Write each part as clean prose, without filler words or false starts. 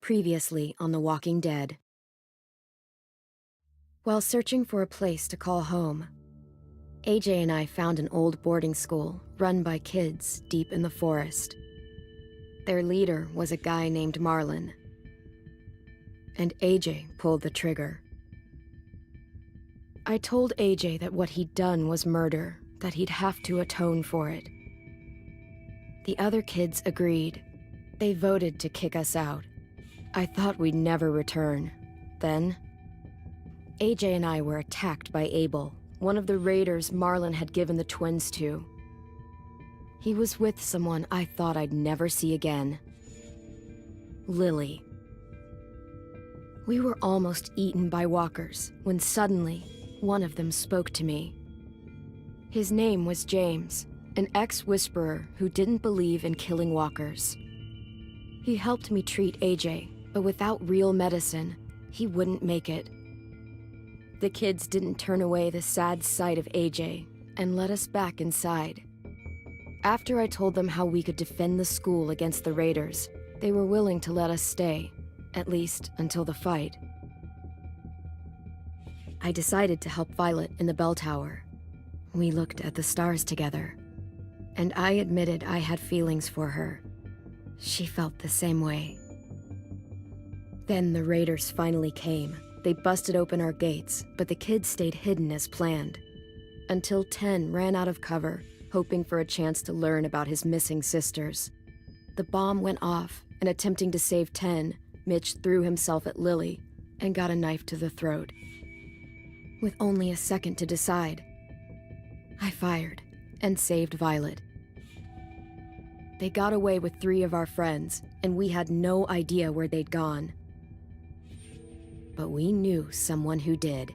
Previously on The Walking Dead. While searching for a place to call home, AJ and I found an old boarding school run by kids deep in the forest. Their leader was a guy named Marlon, and AJ pulled the trigger. I told AJ that what he'd done was murder, that he'd have to atone for it. The other kids agreed. They voted to kick us out. I thought we'd never return. Then, AJ and I were attacked by Abel, one of the raiders Marlon had given the twins to. He was with someone I thought I'd never see again. Lily. We were almost eaten by walkers when suddenly, one of them spoke to me. His name was James, an ex-whisperer who didn't believe in killing walkers. He helped me treat AJ, but without real medicine, he wouldn't make it. The kids didn't turn away the sad sight of AJ and let us back inside. After I told them how we could defend the school against the raiders, they were willing to let us stay, at least until the fight. I decided to help Violet in the bell tower. We looked at the stars together, and I admitted I had feelings for her. She felt the same way. Then the raiders finally came. They busted open our gates, but the kids stayed hidden as planned. Until 10 ran out of cover, hoping for a chance to learn about his missing sisters. The bomb went off, and attempting to save 10, Mitch threw himself at Lily and got a knife to the throat. With only a second to decide, I fired and saved Violet. They got away with 3 of our friends, and we had no idea where they'd gone. But we knew someone who did.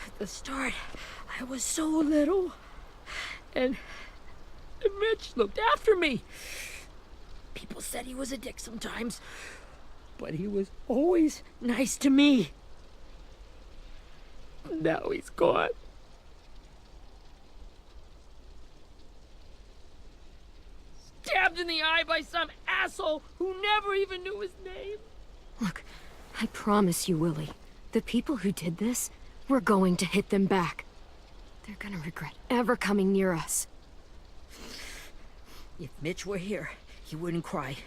At the start, I was so little, and Mitch looked after me. People said he was a dick sometimes, but he was always nice to me. Now he's gone. Stabbed in the eye by some asshole who never even knew his name. Look, I promise you, Willie, the people who did this, we're going to hit them back. They're gonna regret ever coming near us. If Mitch were here, he wouldn't cry.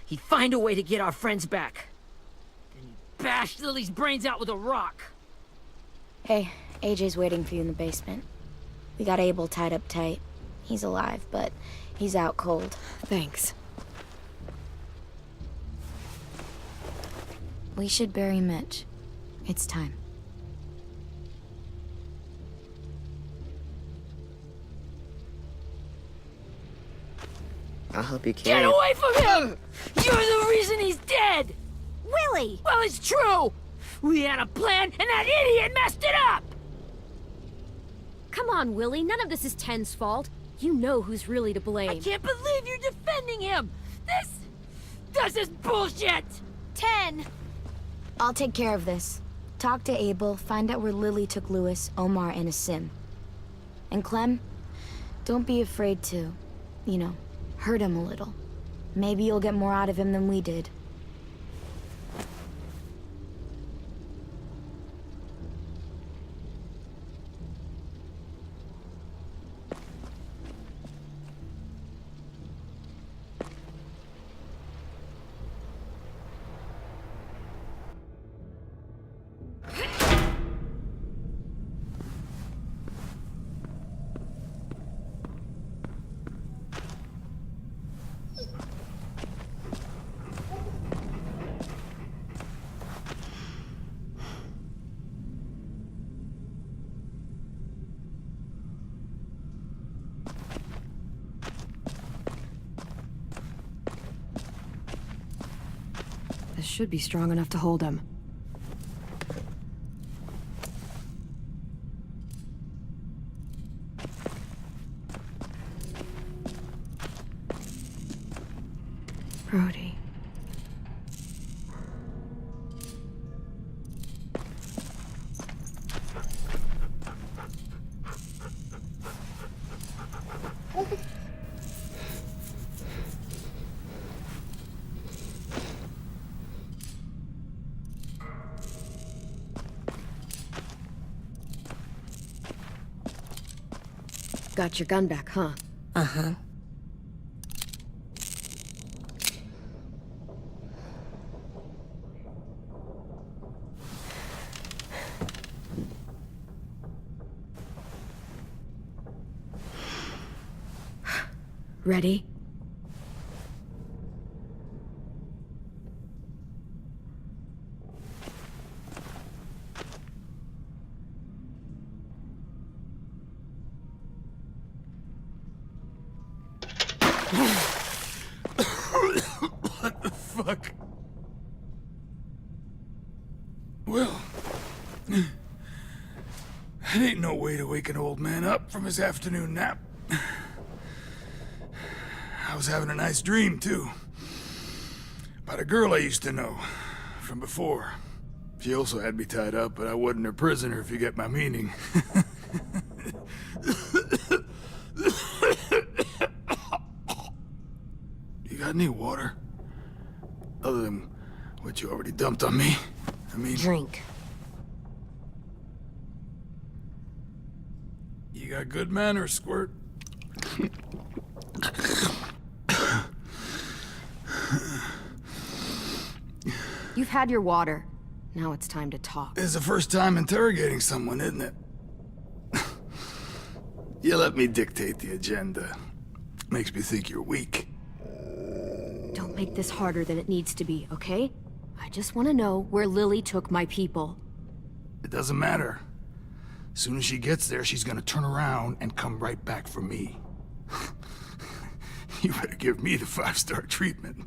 He'd find a way to get our friends back. Then he'd bash Lily's brains out with a rock. Hey, AJ's waiting for you in the basement. We got Abel tied up tight. He's alive, but he's out cold. Thanks. We should bury Mitch. It's time. I'll help you carry Get it. away from him! You're the reason he's dead! Willie! Well, it's true! We had a plan, and that idiot messed it up! Come on, Willie, none of this is Ten's fault. You know who's really to blame. I can't believe you're defending him! This is bullshit! 10! I'll take care of this. Talk to Abel, find out where Lily took Lewis, Omar, and Asim. And Clem, don't be afraid to, hurt him a little. Maybe you'll get more out of him than we did. This should be strong enough to hold him. Brody. Got your gun back, huh? Uh-huh. Ready? What the fuck? Well, that ain't no way to wake an old man up from his afternoon nap. I was having a nice dream, too. About a girl I used to know from before. She also had me tied up, but I wasn't her prisoner, if you get my meaning. You got any water? Other than what you already dumped on me? I mean... Drink. You got good manners, Squirt. You've had your water. Now it's time to talk. It's the first time interrogating someone, isn't it? You let me dictate the agenda. Makes me think you're weak. Don't make this harder than it needs to be, okay? I just want to know where Lily took my people. It doesn't matter. As soon as she gets there, she's gonna turn around and come right back for me. You better give me the 5-star treatment.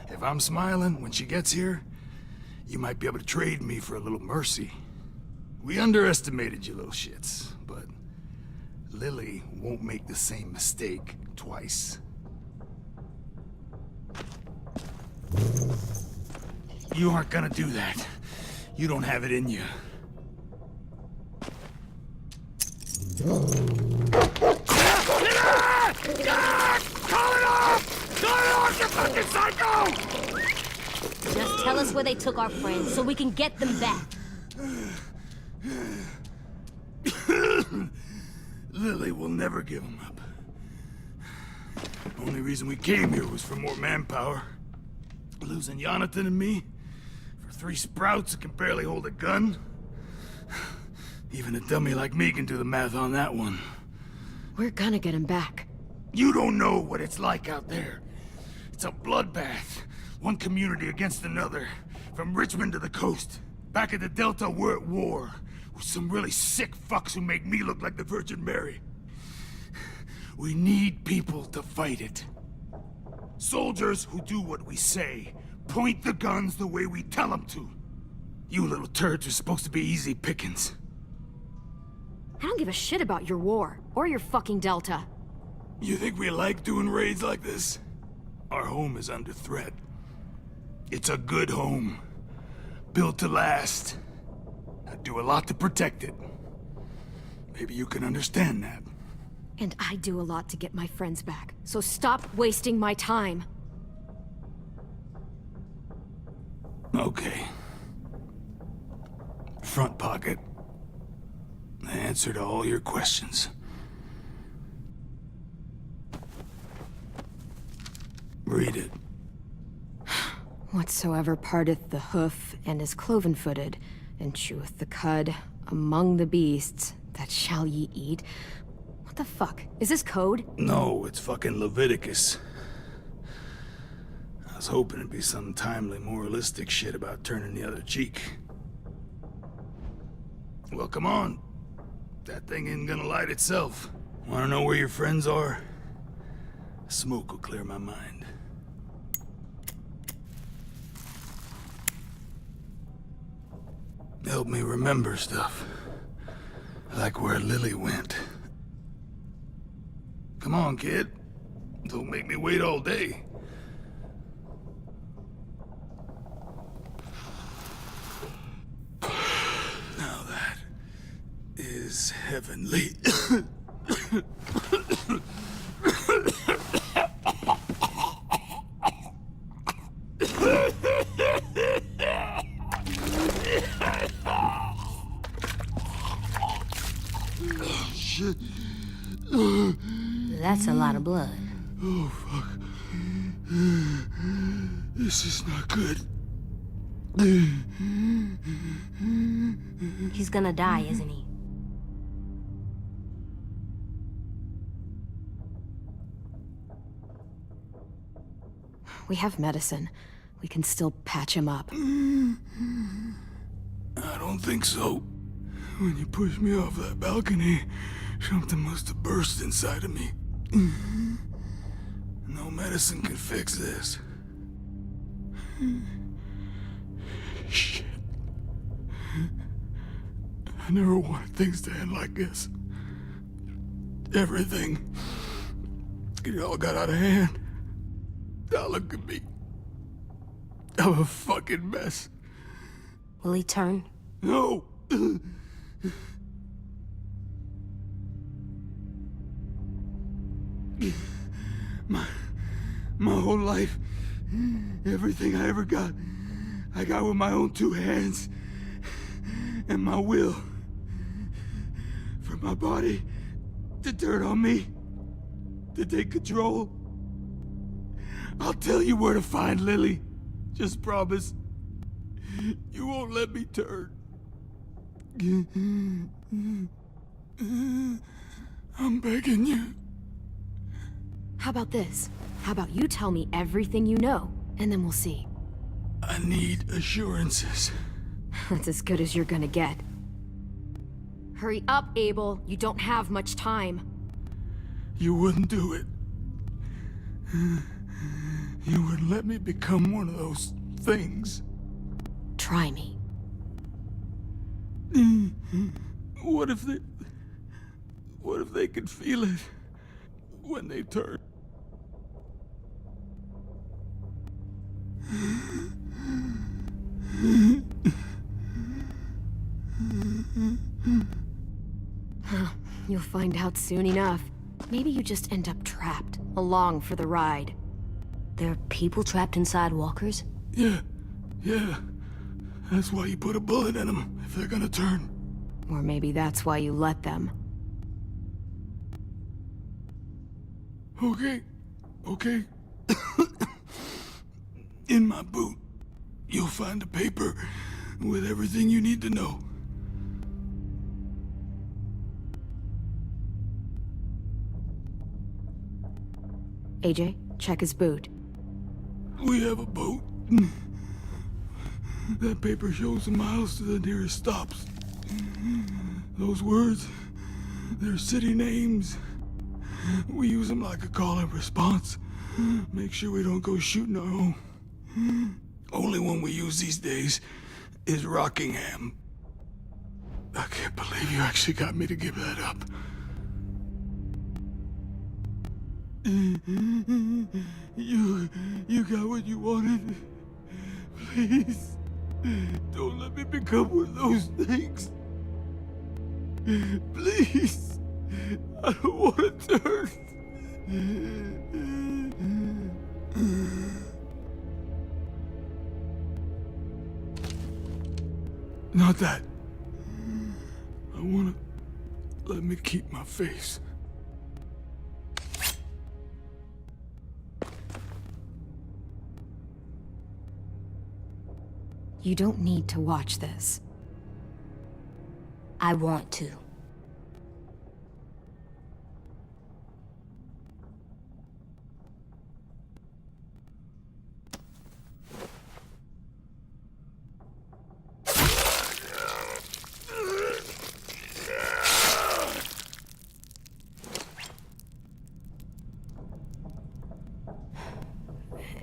If I'm smiling when she gets here, you might be able to trade me for a little mercy. We underestimated you little shits, but Lily won't make the same mistake twice. You aren't gonna do that. You don't have it in you. Call it off! Call it off, you fucking psycho! Just tell us where they took our friends so we can get them back. Lily will never give them up. Only reason we came here was for more manpower. Losing Jonathan and me for 3 sprouts that can barely hold a gun. Even a dummy like me can do the math on that one. We're gonna get him back. You don't know what it's like out there. It's a bloodbath. One community against another. From Richmond to the coast. Back at the Delta, we're at war. With some really sick fucks who make me look like the Virgin Mary. We need people to fight it. Soldiers who do what we say. Point the guns the way we tell them to. You little turds are supposed to be easy pickings. I don't give a shit about your war, or your fucking Delta. You think we like doing raids like this? Our home is under threat. It's a good home. Built to last. I do a lot to protect it. Maybe you can understand that. And I do a lot to get my friends back, so stop wasting my time. Okay. Front pocket. The answer to all your questions. Read it. Whatsoever parteth the hoof and is cloven-footed, and cheweth the cud among the beasts, that shall ye eat. What the fuck? Is this code? No, it's fucking Leviticus. I was hoping it'd be some timely, moralistic shit about turning the other cheek. Well, come on. That thing isn't gonna light itself. Wanna know where your friends are? Smoke will clear my mind. help me remember stuff. Like where Lily went. Come on, kid. Don't make me wait all day. Now that is heavenly. Shit. That's a lot of blood. Oh, fuck. This is not good. He's gonna die, isn't he? We have medicine. We can still patch him up. I don't think so. When you pushed me off that balcony, something must have burst inside of me. No medicine can fix this. Shit. I never wanted things to end like this. Everything. It all got out of hand. Now look at me. I'm a fucking mess. Will he turn? No! My whole life, everything I ever got, I got with my own 2 hands and my will. For my body to turn on me, to take control. I'll tell you where to find Lily. Just promise. You won't let me turn. I'm begging you. How about this? How about you tell me everything you know, and then we'll see. I need assurances. That's as good as you're gonna get. Hurry up, Abel. You don't have much time. You wouldn't do it. You wouldn't let me become one of those things. Try me. What if they could feel it when they turn? You'll find out soon enough. Maybe you just end up trapped, along for the ride. There are people trapped inside walkers? Yeah. That's why you put a bullet in them, if they're gonna turn. Or maybe that's why you let them. Okay. In my boot, you'll find a paper with everything you need to know. AJ, check his boot. We have a boat. That paper shows the miles to the nearest stops. Those words, they're city names. We use them like a call and response. Make sure we don't go shooting our own. Only one we use these days is Rockingham. I can't believe you actually got me to give that up. You got what you wanted. Please, don't let me become one of those things. Please, I don't want to turn. Not that. I wanna let me keep my face. You don't need to watch this. I want to.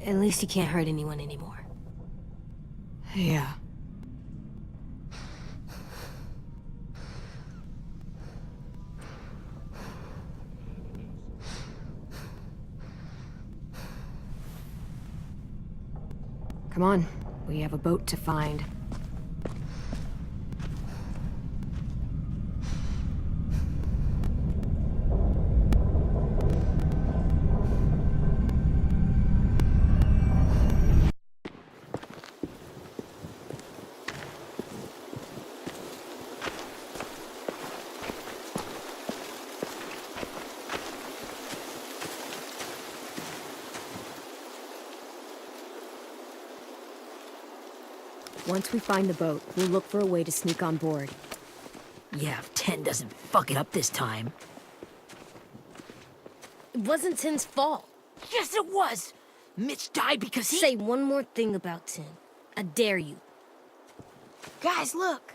At least he can't hurt anyone anymore. Yeah. Come on, we have a boat to find. Once we find the boat, we'll look for a way to sneak on board. Yeah, if 10 doesn't fuck it up this time. It wasn't Tin's fault. Yes, it was! Mitch died because he... Say one more thing about Tin. I dare you. Guys, look!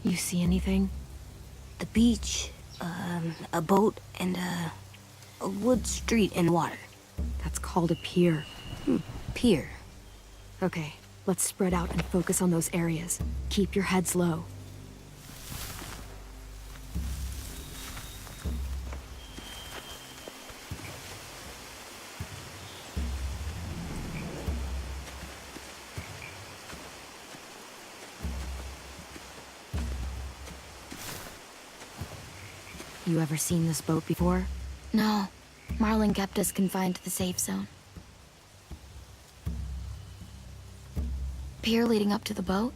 You see anything? The beach, a boat, and a wood street in water. That's called a pier. Pier. Okay, let's spread out and focus on those areas. Keep your heads low. You ever seen this boat before? No. Marlin kept us confined to the safe zone. Pier leading up to the boat?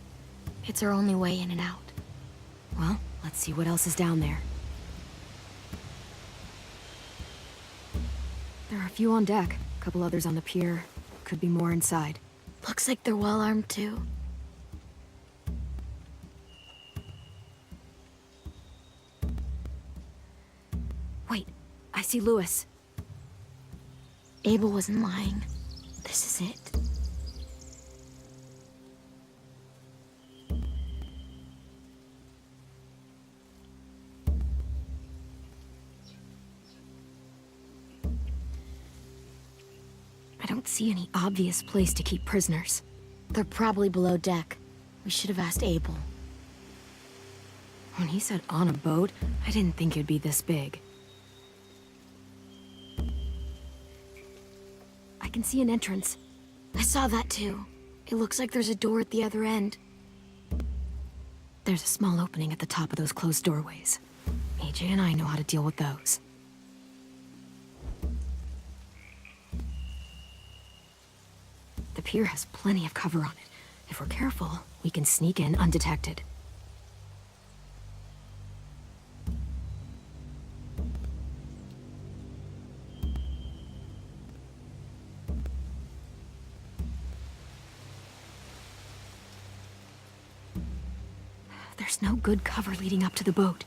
It's our only way in and out. Well, let's see what else is down there. There are a few on deck, a couple others on the pier. Could be more inside. Looks like they're well armed too. Wait, I see Lewis. Abel wasn't lying. This is it. I don't see any obvious place to keep prisoners. They're probably below deck. We should have asked Abel. When he said on a boat, I didn't think it'd be this big. I can see an entrance. I saw that too. It looks like there's a door at the other end. There's a small opening at the top of those closed doorways. AJ and I know how to deal with those. The pier has plenty of cover on it. If we're careful, we can sneak in undetected. There's no good cover leading up to the boat.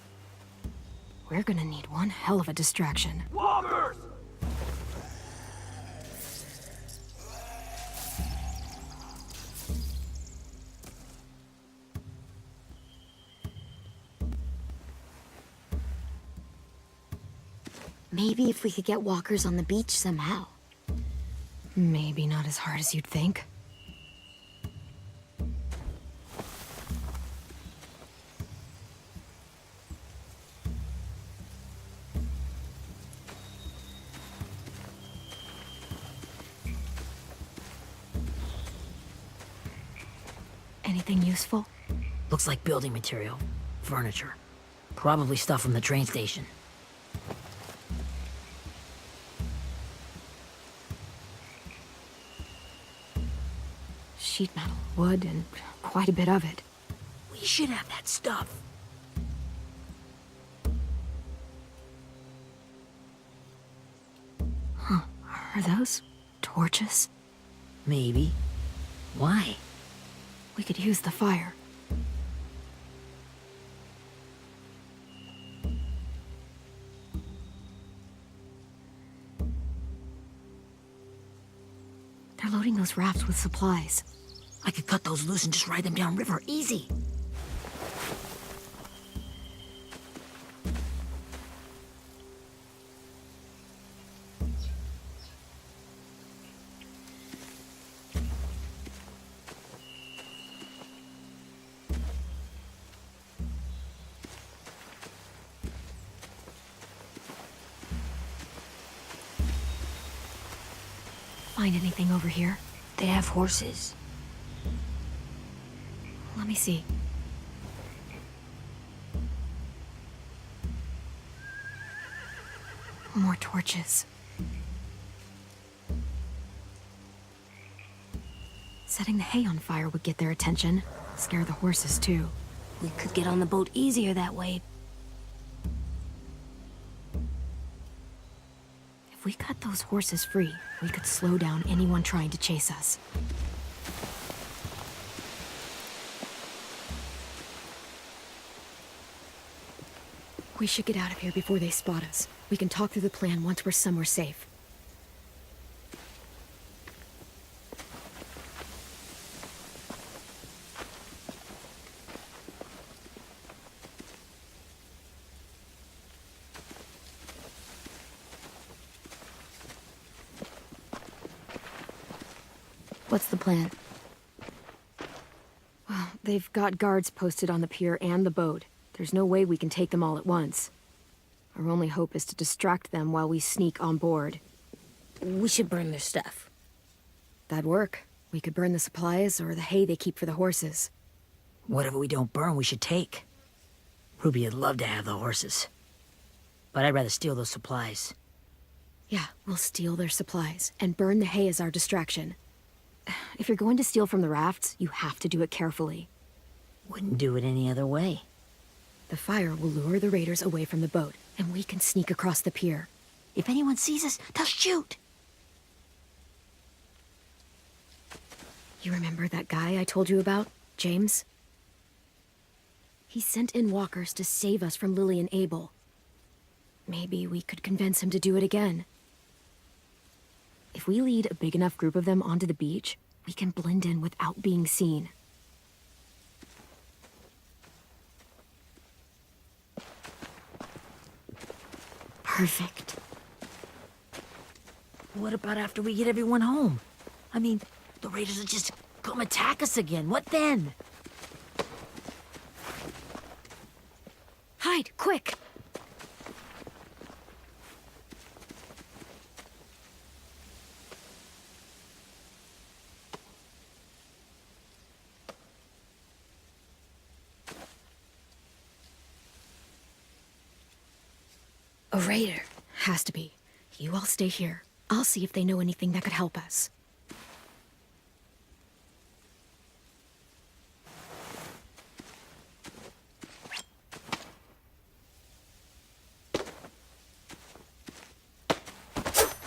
We're gonna need one hell of a distraction. Walkers! Maybe if we could get walkers on the beach somehow. Maybe not as hard as you'd think. Anything useful? Looks like building material. Furniture. Probably stuff from the train station. Sheet metal, wood, and quite a bit of it. We should have that stuff. Are those torches? Maybe. Why? We could use the fire. They're loading those rafts with supplies. I could cut those loose and just ride them downriver. Easy. find anything over here. They have horses. Let me see. More torches. Setting the hay on fire would get their attention. Scare the horses, too. We could get on the boat easier that way. If we cut those horses free, we could slow down anyone trying to chase us. We should get out of here before they spot us. We can talk through the plan once we're somewhere safe. What's the plan? Well, they've got guards posted on the pier and the boat. There's no way we can take them all at once. Our only hope is to distract them while we sneak on board. We should burn their stuff. That'd work. We could burn the supplies or the hay they keep for the horses. Whatever we don't burn, we should take. Ruby would love to have the horses. But I'd rather steal those supplies. Yeah, we'll steal their supplies and burn the hay as our distraction. If you're going to steal from the rafts, you have to do it carefully. Wouldn't do it any other way. The fire will lure the raiders away from the boat, and we can sneak across the pier. If anyone sees us, they'll shoot. You remember that guy I told you about, James? He sent in walkers to save us from Lily and Abel. Maybe we could convince him to do it again. If we lead a big enough group of them onto the beach, we can blend in without being seen. Perfect. What about after we get everyone home? I mean, the raiders will just come attack us again. What then? Hide, quick! A raider. Has to be. You all stay here. I'll see if they know anything that could help us.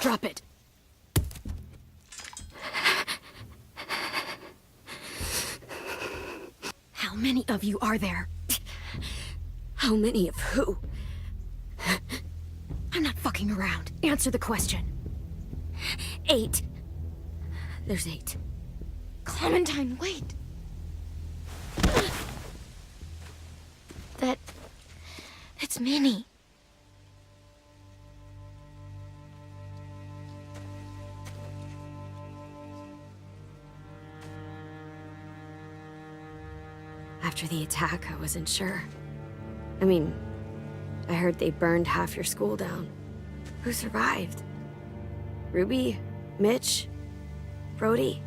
Drop it. How many of you are there? How many of who? I'm not fucking around. Answer the question. 8. There's 8. Clementine, wait! It's Minnie. After the attack, I wasn't sure. I mean, I heard they burned half your school down. Who survived? Ruby? Mitch? Brody?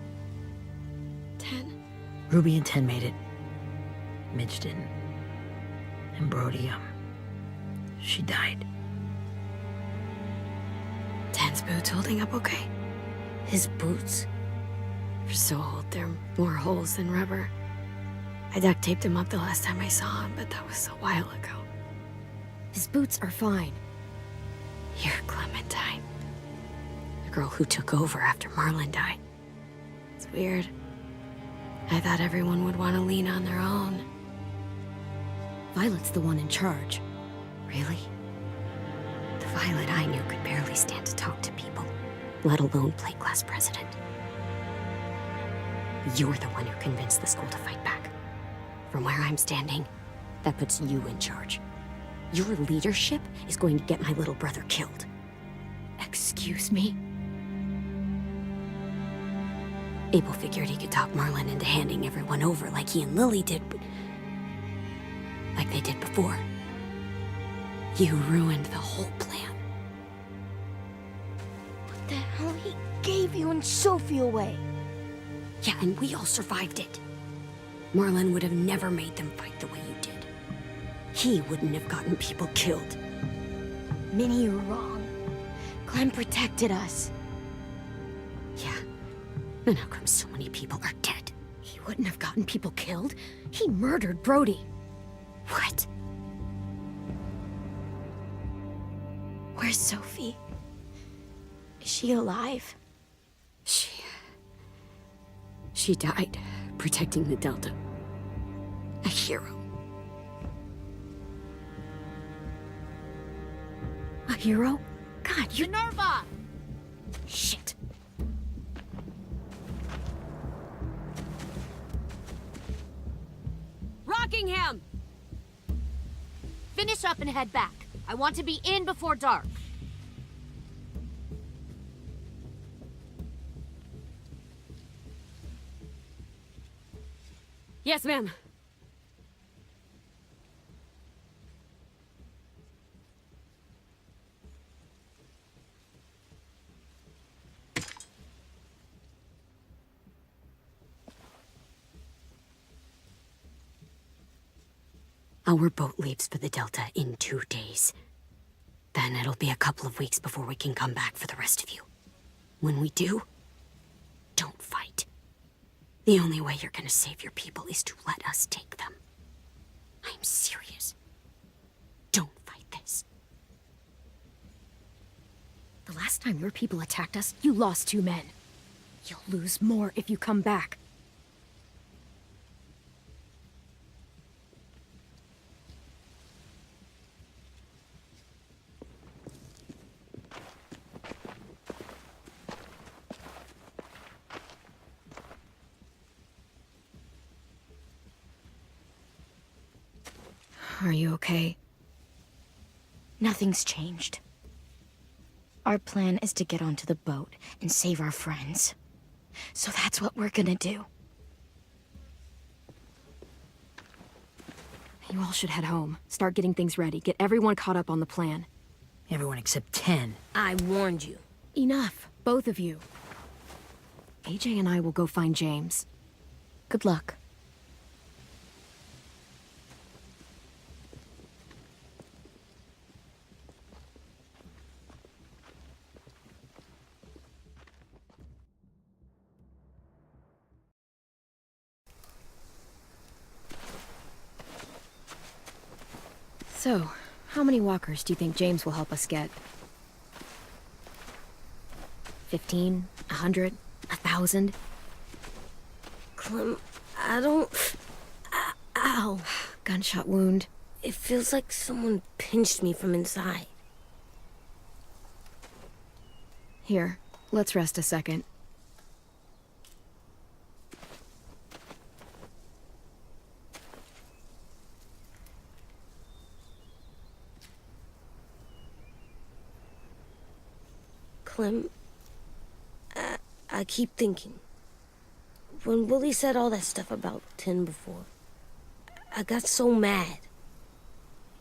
10? Ruby and 10 made it. Mitch didn't. And Brody, she died. 10's boots holding up okay? His boots. They're so old, they're more holes than rubber. I duct taped him up the last time I saw him, but that was a while ago. His boots are fine. You're Clementine. The girl who took over after Marlon died. It's weird. I thought everyone would want to lean on their own. Violet's the one in charge. Really? The Violet I knew could barely stand to talk to people, let alone play class president. You're the one who convinced the school to fight back. From where I'm standing, that puts you in charge. Your leadership is going to get my little brother killed. Excuse me? Abel figured he could talk Marlon into handing everyone over like he and Lily did, but like they did before. You ruined the whole plan. What the hell? gave you and Sophie away. Yeah, and we all survived it. Marlon would have never made them fight the way you did. He wouldn't have gotten people killed. Minnie, you're wrong. Clem protected us. Yeah. And how come so many people are dead? He wouldn't have gotten people killed. He murdered Brody. What? Where's Sophie? Is she alive? She died protecting the Delta. A hero. A hero? God, you... Minerva! Shit. Rockingham! Finish up and head back. I want to be in before dark. Yes, ma'am. Our boat leaves for the Delta in 2 days. Then it'll be a couple of weeks before we can come back for the rest of you. When we do, don't fight. The only way you're gonna save your people is to let us take them. I'm serious. Don't fight this. The last time your people attacked us, you lost 2 men. You'll lose more if you come back. Are you okay? Nothing's changed. Our plan is to get onto the boat and save our friends. So that's what we're gonna do. You all should head home. Start getting things ready. Get everyone caught up on the plan. Everyone except 10. I warned you. Enough, both of you. AJ and I will go find James. Good luck. So, how many walkers do you think James will help us get? 15? 100? 1,000? Clem, I don't... Ow. Gunshot wound. It feels like someone pinched me from inside. Here, let's rest a second. Clem, I keep thinking. When Willie said all that stuff about 10 before, I got so mad.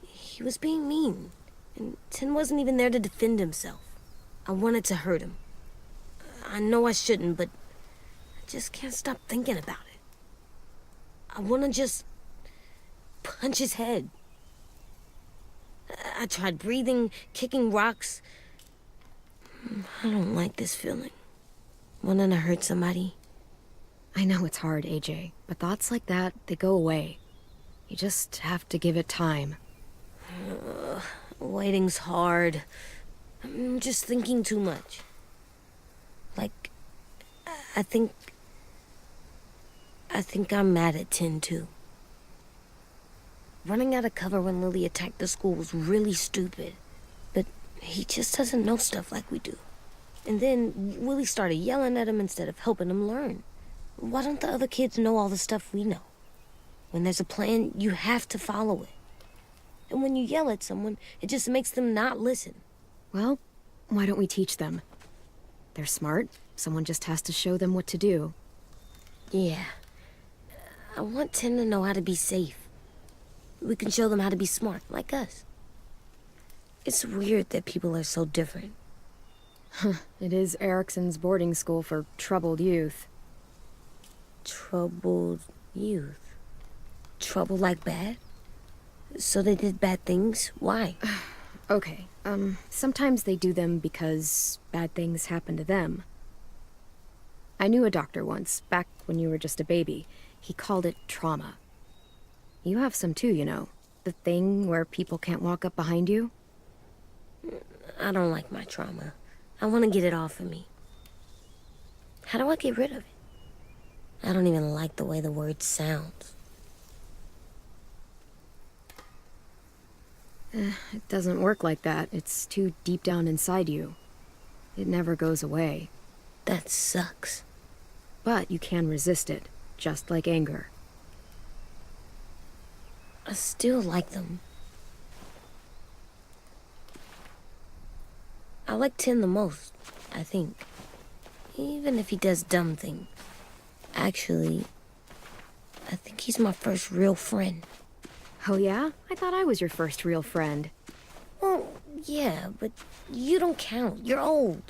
He was being mean, and 10 wasn't even there to defend himself. I wanted to hurt him. I know I shouldn't, but I just can't stop thinking about it. I want to just punch his head. I tried breathing, kicking rocks. I don't like this feeling. Wanting to hurt somebody. I know it's hard, AJ, but thoughts like that, they go away. You just have to give it time. Waiting's hard. I'm just thinking too much. Like, I think I'm mad at 10 too. Running out of cover when Lily attacked the school was really stupid. But he just doesn't know stuff like we do. And then Willie started yelling at him instead of helping him learn. Why don't the other kids know all the stuff we know? When there's a plan, you have to follow it. And when you yell at someone, it just makes them not listen. Well, why don't we teach them? They're smart. Someone just has to show them what to do. Yeah. I want 10 to know how to be safe. We can show them how to be smart, like us. It's weird that people are so different. It is Erickson's boarding school for troubled youth. Troubled youth? Trouble like bad? So they did bad things? Why? Okay, sometimes they do them because bad things happen to them. I knew a doctor once, back when you were just a baby. He called it trauma. You have some too, you know. The thing where people can't walk up behind you. I don't like my trauma. I want to get it off of me. How do I get rid of it? I don't even like the way the word sounds. It doesn't work like that. It's too deep down inside you. It never goes away. That sucks. But you can resist it, just like anger. I still like them. I like Tin the most, I think. Even if he does dumb things. Actually, I think he's my first real friend. Oh yeah? I thought I was your first real friend. Well, yeah, but you don't count. You're old.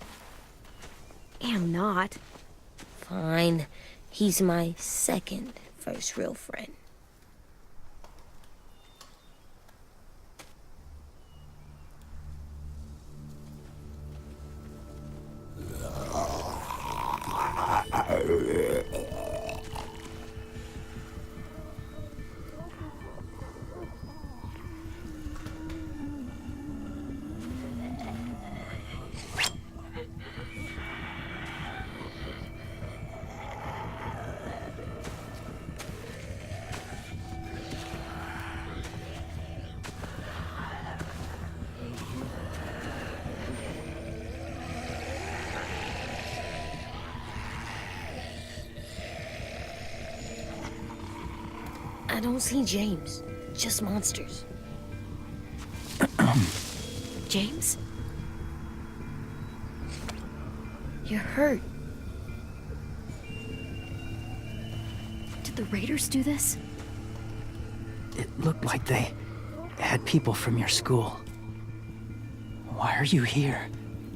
Am not. Fine. He's my second first real friend. I don't see James, just monsters. James? You're hurt. Did the raiders do this? It looked like they had people from your school. Why are you here?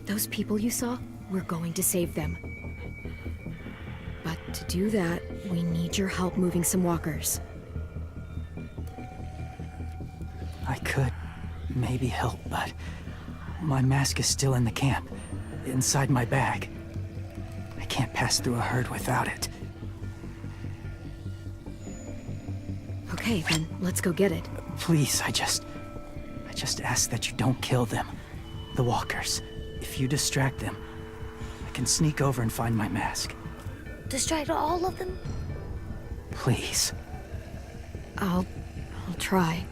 Those people you saw? We're going to save them. But to do that, we need your help moving some walkers. I could maybe help, but my mask is still in the camp, inside my bag. I can't pass through a herd without it. Okay, then let's go get it. Please, I just ask that you don't kill them. The walkers. If you distract them, I can sneak over and find my mask. Distract all of them? Please. I'll try.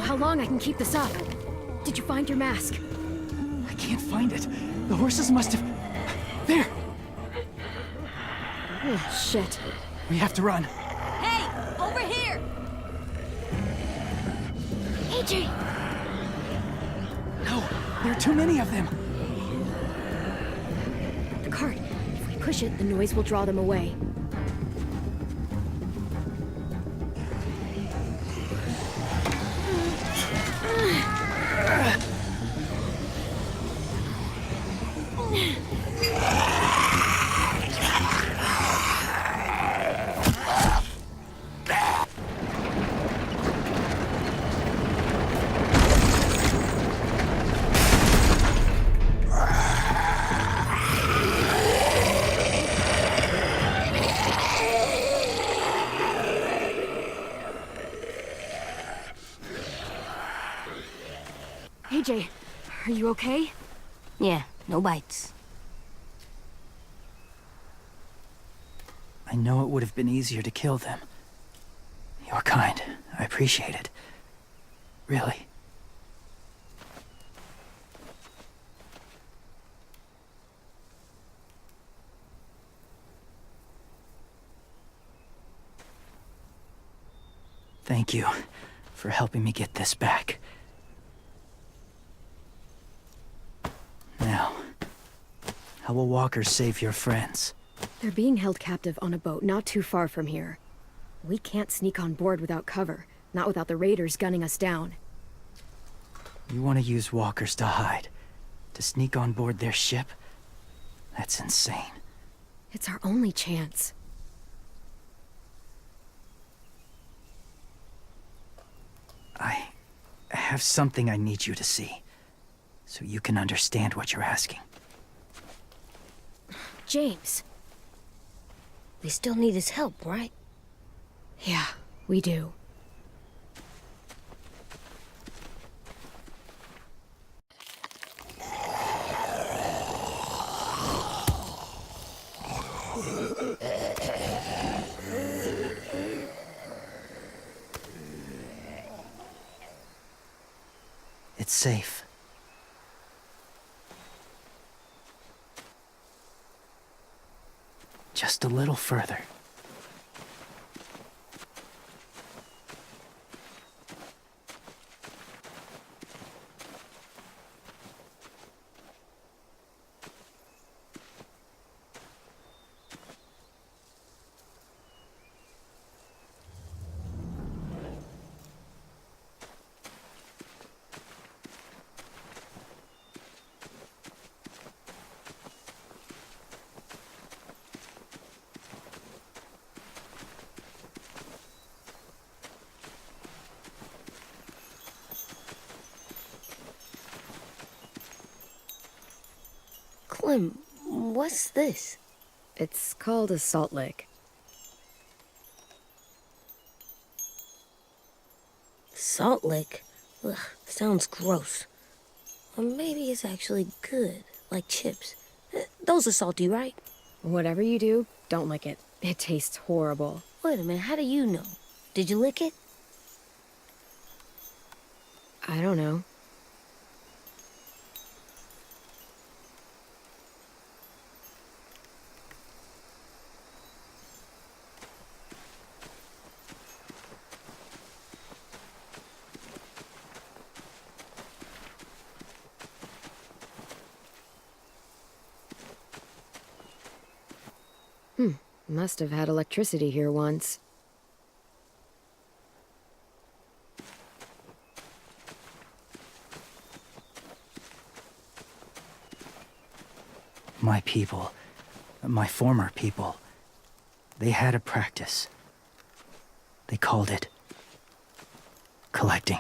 How long I can keep this up? Did you find your mask? I can't find it. The horses must have... There! Oh, shit. We have to run. Hey, over here! Adrian! No, there are too many of them. The cart. If we push it, the noise will draw them away. CJ, are you okay? Yeah, no bites. I know it would have been easier to kill them. You're kind. I appreciate it. Really. Thank you for helping me get this back. Now, how will walkers save your friends? They're being held captive on a boat not too far from here. We can't sneak on board without cover, not without the raiders gunning us down. You want to use walkers to hide? To sneak on board their ship? That's insane. It's our only chance. I have something I need you to see, so you can understand what you're asking. James. We still need his help, right? Yeah, we do. It's safe. Just a little further. Clem, what's this? It's called a salt lick. Salt lick? Ugh, sounds gross. Or maybe it's actually good, like chips. Those are salty, right? Whatever you do, don't lick it. It tastes horrible. Wait a minute, how do you know? Did you lick it? I don't know. Must have had electricity here once. My people, my former people, they had a practice. They called it collecting.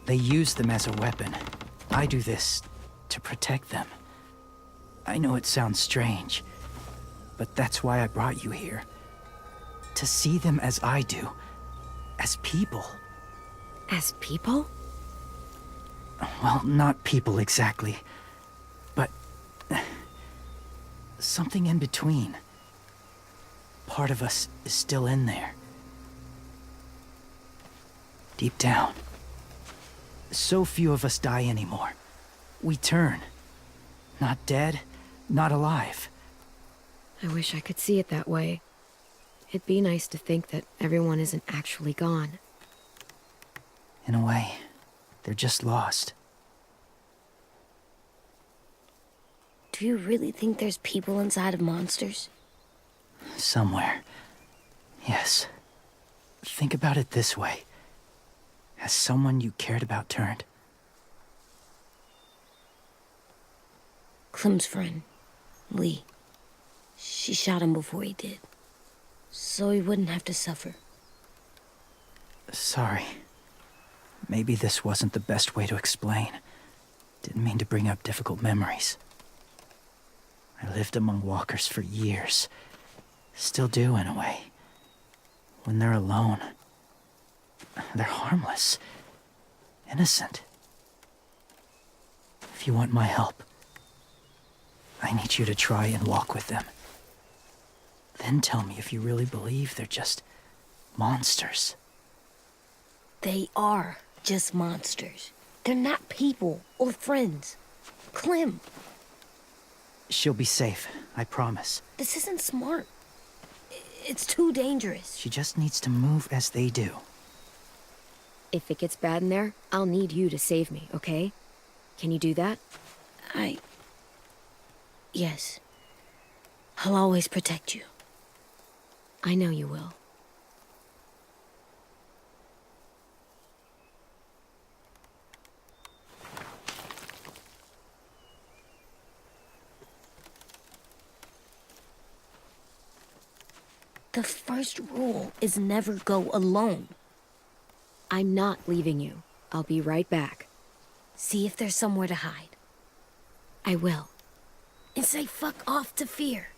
They use them as a weapon. I do this to protect them. I know it sounds strange, but that's why I brought you here. To see them as I do, as people. As people? Well, not people exactly, but something in between. Part of us is still in there. Deep down. So few of us die anymore. We turn. Not dead, not alive. I wish I could see it that way. It'd be nice to think that everyone isn't actually gone. In a way, they're just lost. Do you really think there's people inside of monsters? Somewhere. Yes. Think about it this way. Has someone you cared about turned? Clem's friend, Lee. She shot him before he did, so he wouldn't have to suffer. Sorry. Maybe this wasn't the best way to explain. Didn't mean to bring up difficult memories. I lived among walkers for years. Still do, in a way. When they're alone, they're harmless. Innocent. If you want my help, I need you to try and walk with them. Then tell me if you really believe they're just monsters. They are just monsters. They're not people or friends. Clem, She'll be safe, I promise. this isn't smart. It's too dangerous. She just needs to move as they do. If it gets bad in there, I'll need you to save me, okay? Can you do that? Yes. I'll always protect you. I know you will. The first rule is never go alone. I'm not leaving you. I'll be right back. See if there's somewhere to hide. I will. And say fuck off to fear.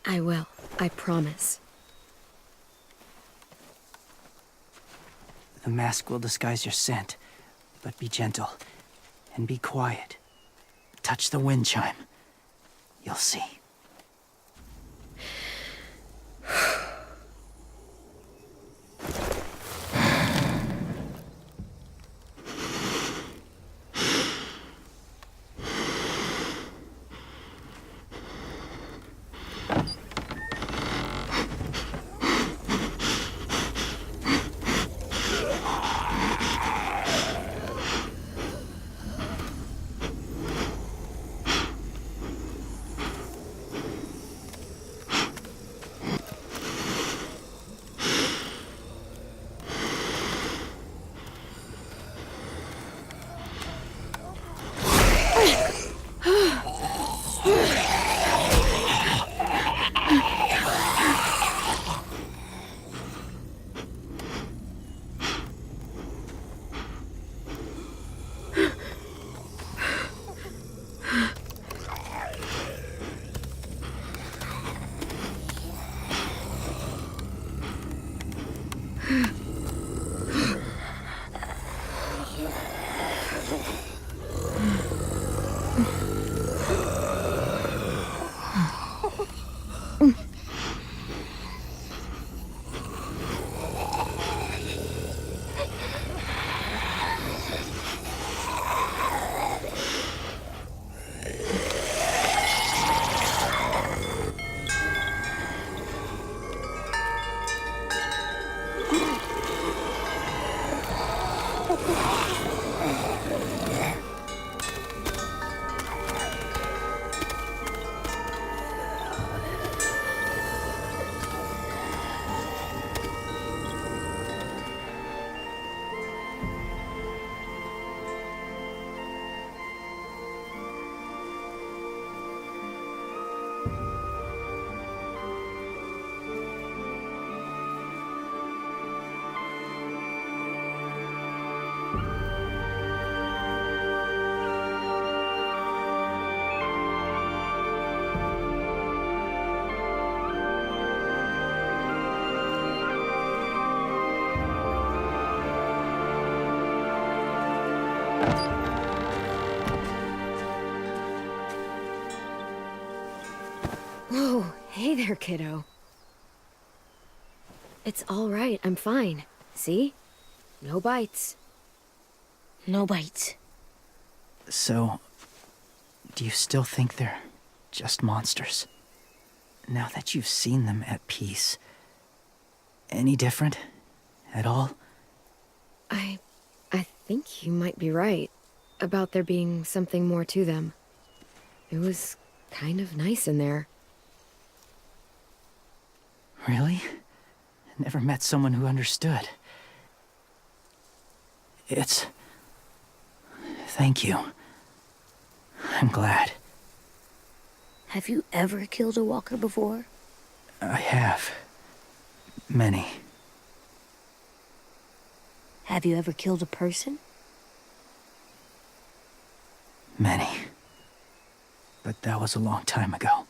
I will. I promise. The mask will disguise your scent, but be gentle and be quiet. Touch the wind chime. You'll see. Whoa, hey there, kiddo. It's all right, I'm fine. See? No bites. No bites. So, do you still think they're just monsters? Now that you've seen them at peace, any different at all? I think you might be right about there being something more to them. It was kind of nice in there. Really? I never met someone who understood. Thank you. I'm glad. Have you ever killed a walker before? I have. Many. Have you ever killed a person? Many. But that was a long time ago.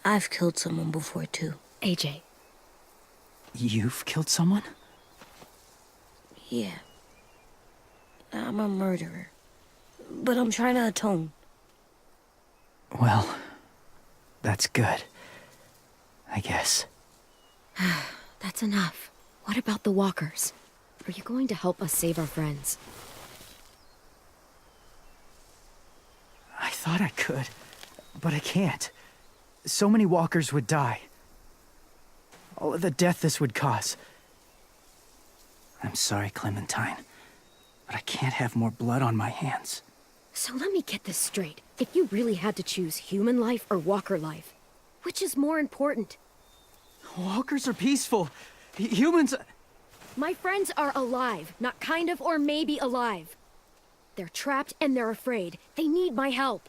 I've killed someone before, too. AJ, You've killed someone? Yeah. I'm a murderer. But I'm trying to atone. Well, that's good. I guess. that's enough. What about the walkers? Are you going to help us save our friends? I thought I could, but I can't. So many walkers would die. All of the death this would cause. I'm sorry, Clementine, but I can't have more blood on my hands. So let me get this straight. If you really had to choose human life or walker life, which is more important? Walkers are peaceful. Humans... My friends are alive, not kind of or maybe alive. They're trapped and they're afraid. They need my help.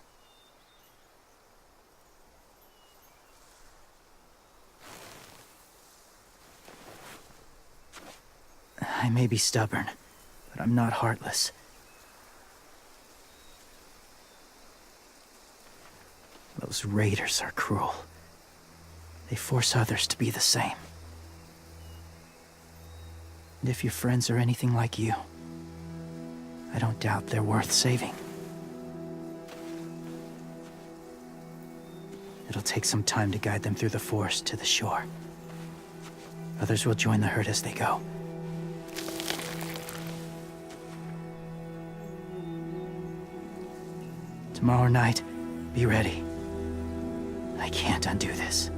I may be stubborn, but I'm not heartless. Those raiders are cruel. They force others to be the same. And if your friends are anything like you, I don't doubt they're worth saving. It'll take some time to guide them through the forest to the shore. Others will join the herd as they go. Tomorrow night, be ready. I can't undo this.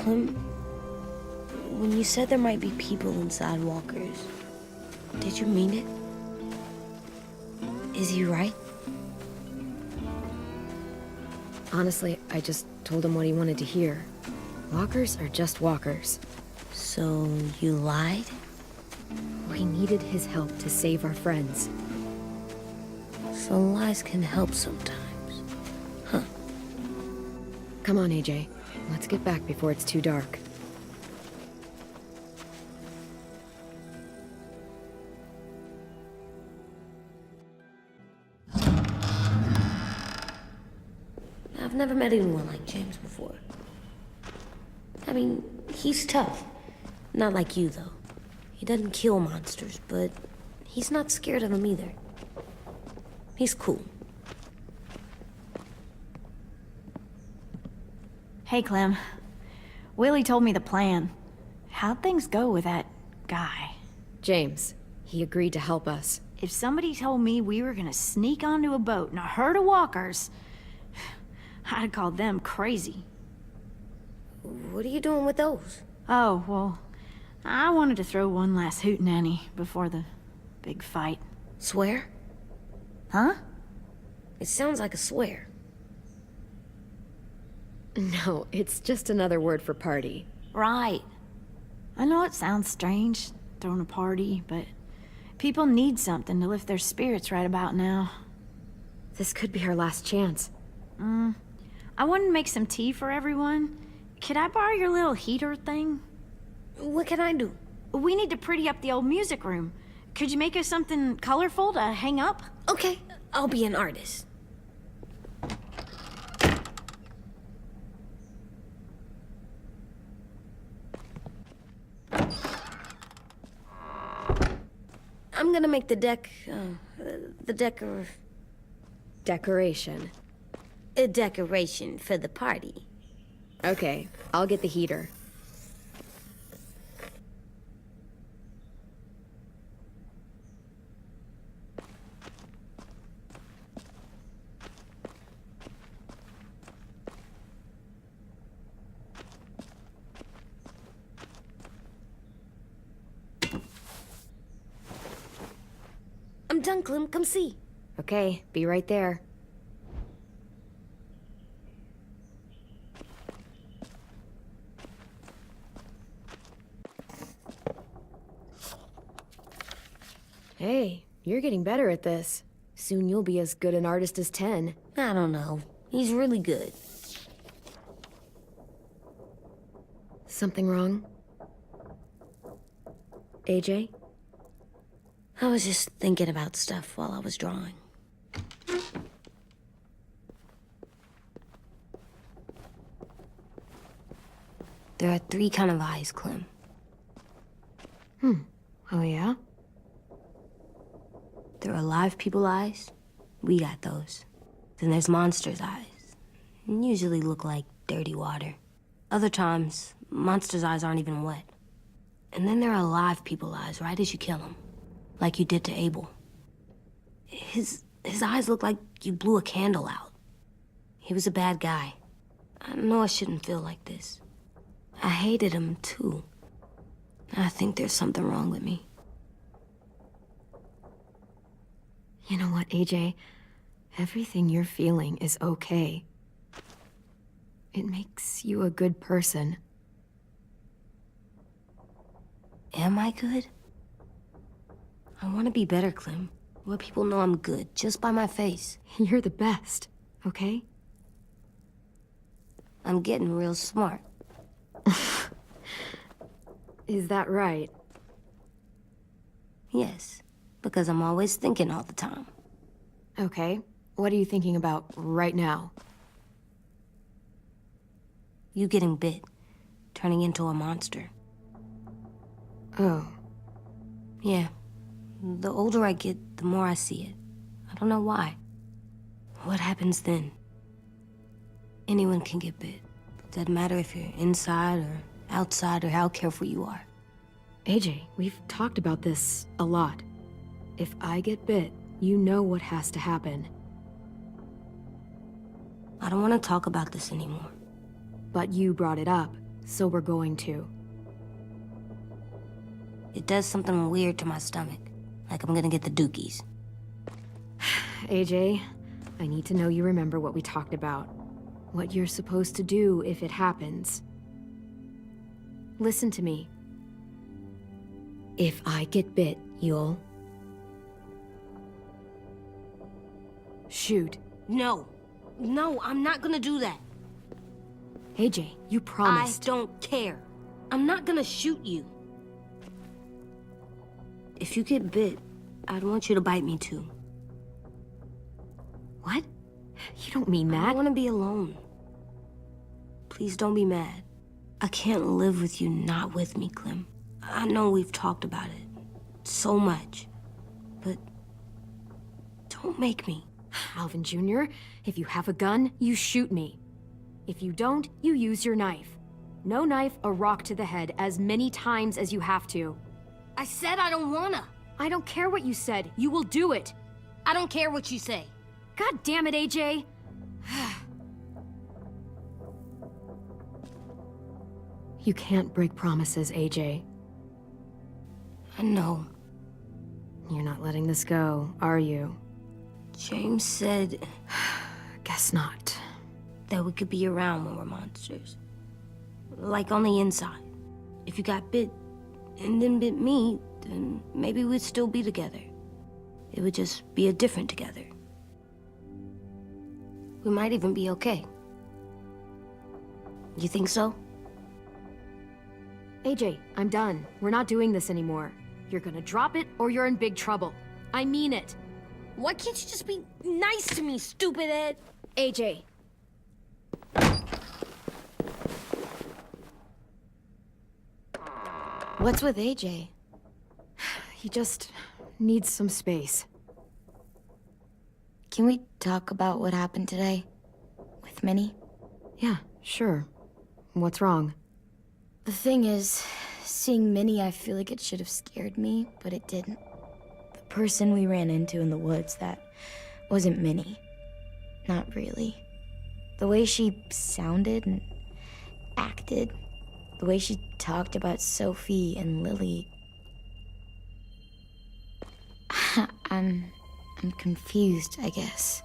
Clem, when you said there might be people inside walkers, did you mean it? Is he right? Honestly, I just told him what he wanted to hear. Walkers are just walkers. So you lied? We needed his help to save our friends. So lies can help sometimes. Huh. Come on, AJ. Let's get back before it's too dark. I've never met anyone like James before. I mean, he's tough. Not like you, though. He doesn't kill monsters, but he's not scared of them either. He's cool. Hey, Clem. Willie told me the plan. How'd things go with that guy? James, he agreed to help us. If somebody told me we were gonna sneak onto a boat in a herd of walkers, I'd call them crazy. What are you doing with those? Oh, well, I wanted to throw one last hootenanny before the big fight. Swear? Huh? It sounds like a swear. No, it's just another word for party. Right. I know it sounds strange, throwing a party, but people need something to lift their spirits right about now. This could be our last chance. I wanted to make some tea for everyone. Could I borrow your little heater thing? What can I do? We need to pretty up the old music room. Could you make us something colorful to hang up? Okay, I'll be an artist. I'm gonna make the Decoration. a decoration for the party. Okay, I'll get the heater. I'm done, Clem. Come see. Okay, be right there. Hey, you're getting better at this. Soon you'll be as good an artist as 10. I don't know. He's really good. Something wrong? AJ? I was just thinking about stuff while I was drawing. There are 3 kind of eyes, Clem. Oh yeah? There are live people eyes. We got those. Then there's monsters' eyes. Usually look like dirty water. Other times, monsters' eyes aren't even wet. And then there are live people eyes right as you kill him. Like you did to Abel. His eyes look like you blew a candle out. He was a bad guy. I know I shouldn't feel like this. I hated him too. I think there's something wrong with me. You know what, AJ? Everything you're feeling is okay. It makes you a good person. Am I good? I want to be better, Clem. Let people know I'm good, just by my face. You're the best, okay? I'm getting real smart. Is that right? Yes, because I'm always thinking all the time. Okay. What are you thinking about right now? You getting bit, turning into a monster. Oh. Yeah. The older I get, the more I see it. I don't know why. What happens then? Anyone can get bit. Doesn't matter if you're inside or outside or how careful you are. AJ, we've talked about this a lot. If I get bit, you know what has to happen. I don't want to talk about this anymore. But you brought it up, so we're going to. It does something weird to my stomach. Like I'm gonna get the dookies. AJ, I need to know you remember what we talked about. What you're supposed to do if it happens. Listen to me. If I get bit, you'll... shoot. No. No, I'm not gonna do that. AJ, you promised. I don't care. I'm not gonna shoot you. If you get bit, I'd want you to bite me too. What? You don't mean I that. don't want to be alone. Please don't be mad. I can't live with you not with me, Clem. I know we've talked about it so much, but don't make me. Alvin Jr., if you have a gun, you shoot me. If you don't, you use your knife. No knife, a rock to the head as many times as you have to. I said I don't wanna. I don't care what you said. You will do it. I don't care what you say. God damn it, AJ. You can't break promises, AJ. I know. You're not letting this go, are you? James said Guess not. that we could be around when we're monsters. Like on the inside. If you got bit and then bit me, then maybe we'd still be together. It would just be a different together. We might even be okay. You think so? AJ, I'm done. We're not doing this anymore. You're gonna drop it or you're in big trouble. I mean it. Why can't you just be nice to me, stupid Ed? AJ. What's with AJ? He just needs some space. Can we talk about what happened today? With Minnie? Yeah, sure. What's wrong? The thing is, seeing Minnie, I feel like it should have scared me, but it didn't. The person we ran into in the woods, that wasn't Minnie. Not really. The way she sounded and acted, the way she talked about Sophie and Lily. I'm confused, I guess.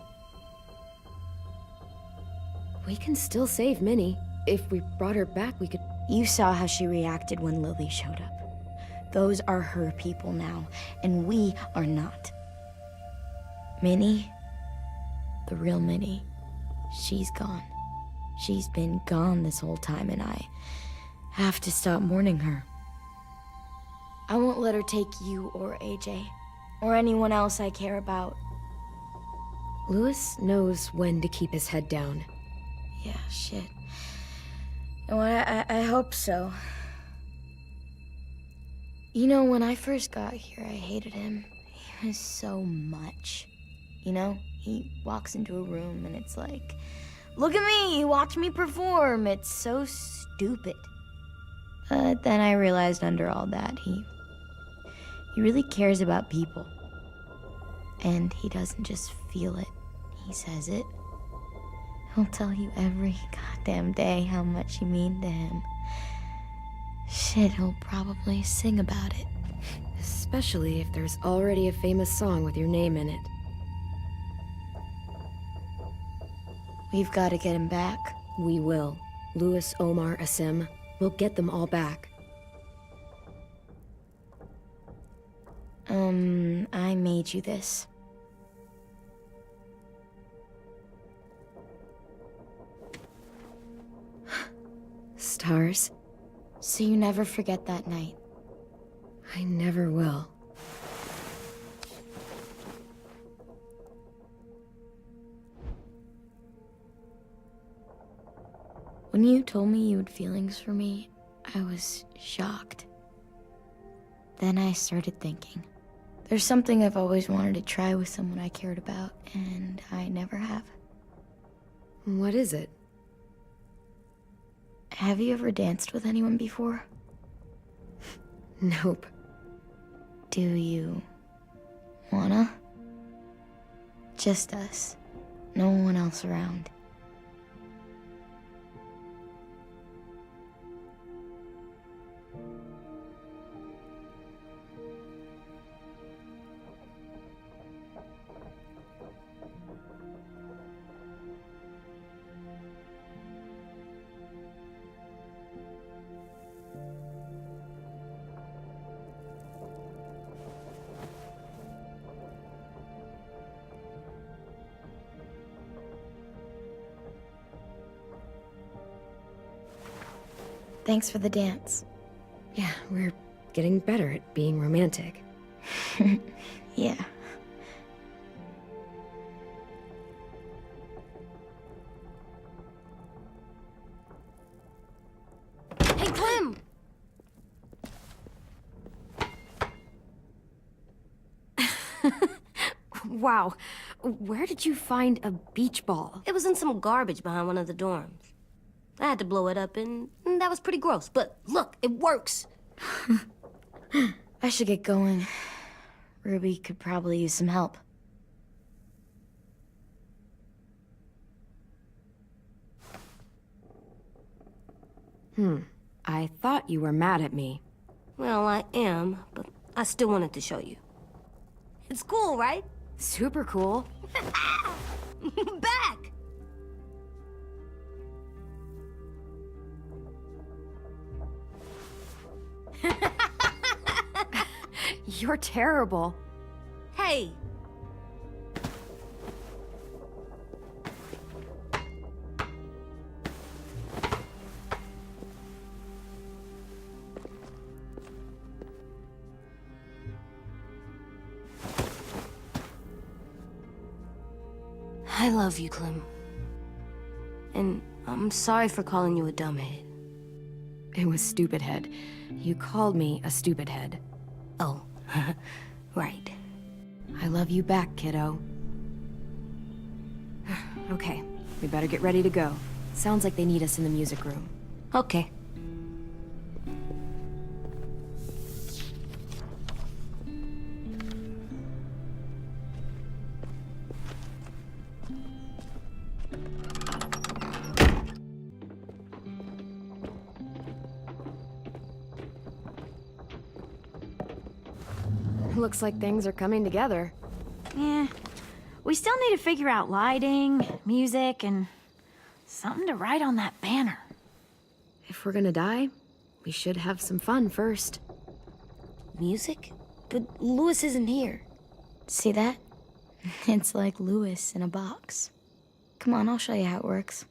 We can still save Minnie. If we brought her back, we could... You saw how she reacted when Lily showed up. Those are her people now, and we are not. Minnie, the real Minnie, she's gone. She's been gone this whole time, and I have to stop mourning her. I won't let her take you or AJ, or anyone else I care about. Louis knows when to keep his head down. Yeah, shit. No, I hope so. You know, when I first got here, I hated him. He was so much. You know, he walks into a room and it's like, look at me, watch me perform. It's so stupid. But then I realized under all that, he really cares about people. And he doesn't just feel it, he says it. He'll tell you every goddamn day how much you mean to him. Shit, he'll probably sing about it. Especially if there's already a famous song with your name in it. We've got to get him back. We will. Louis, Omar, Asim. We'll get them all back. I made you this. Stars? So you never forget that night. I never will. When you told me you had feelings for me, I was shocked. Then I started thinking. There's something I've always wanted to try with someone I cared about, and I never have. What is it? Have you ever danced with anyone before? Nope. Do you wanna? Just us. No one else around. Thanks for the dance. Yeah, we're getting better at being romantic. Yeah. Hey, Clem! Wow, where did you find a beach ball? It was in some garbage behind one of the dorms. I had to blow it up, and that was pretty gross. But look, it works. I should get going. Ruby could probably use some help. I thought you were mad at me. Well, I am, but I still wanted to show you. It's cool, right? Super cool. Back! You're terrible. Hey! I love you, Clem. And I'm sorry for calling you a dumbhead. It was stupid head. You called me a stupid head. Oh, right. I love you back, kiddo. Okay, we better get ready to go. Sounds like they need us in the music room. Okay. looks like things are coming together. Yeah. We still need to figure out lighting, music, and something to write on that banner. If we're gonna die, we should have some fun first. Music? But Lewis isn't here. See that? It's like Lewis in a box. Come on, I'll show you how it works.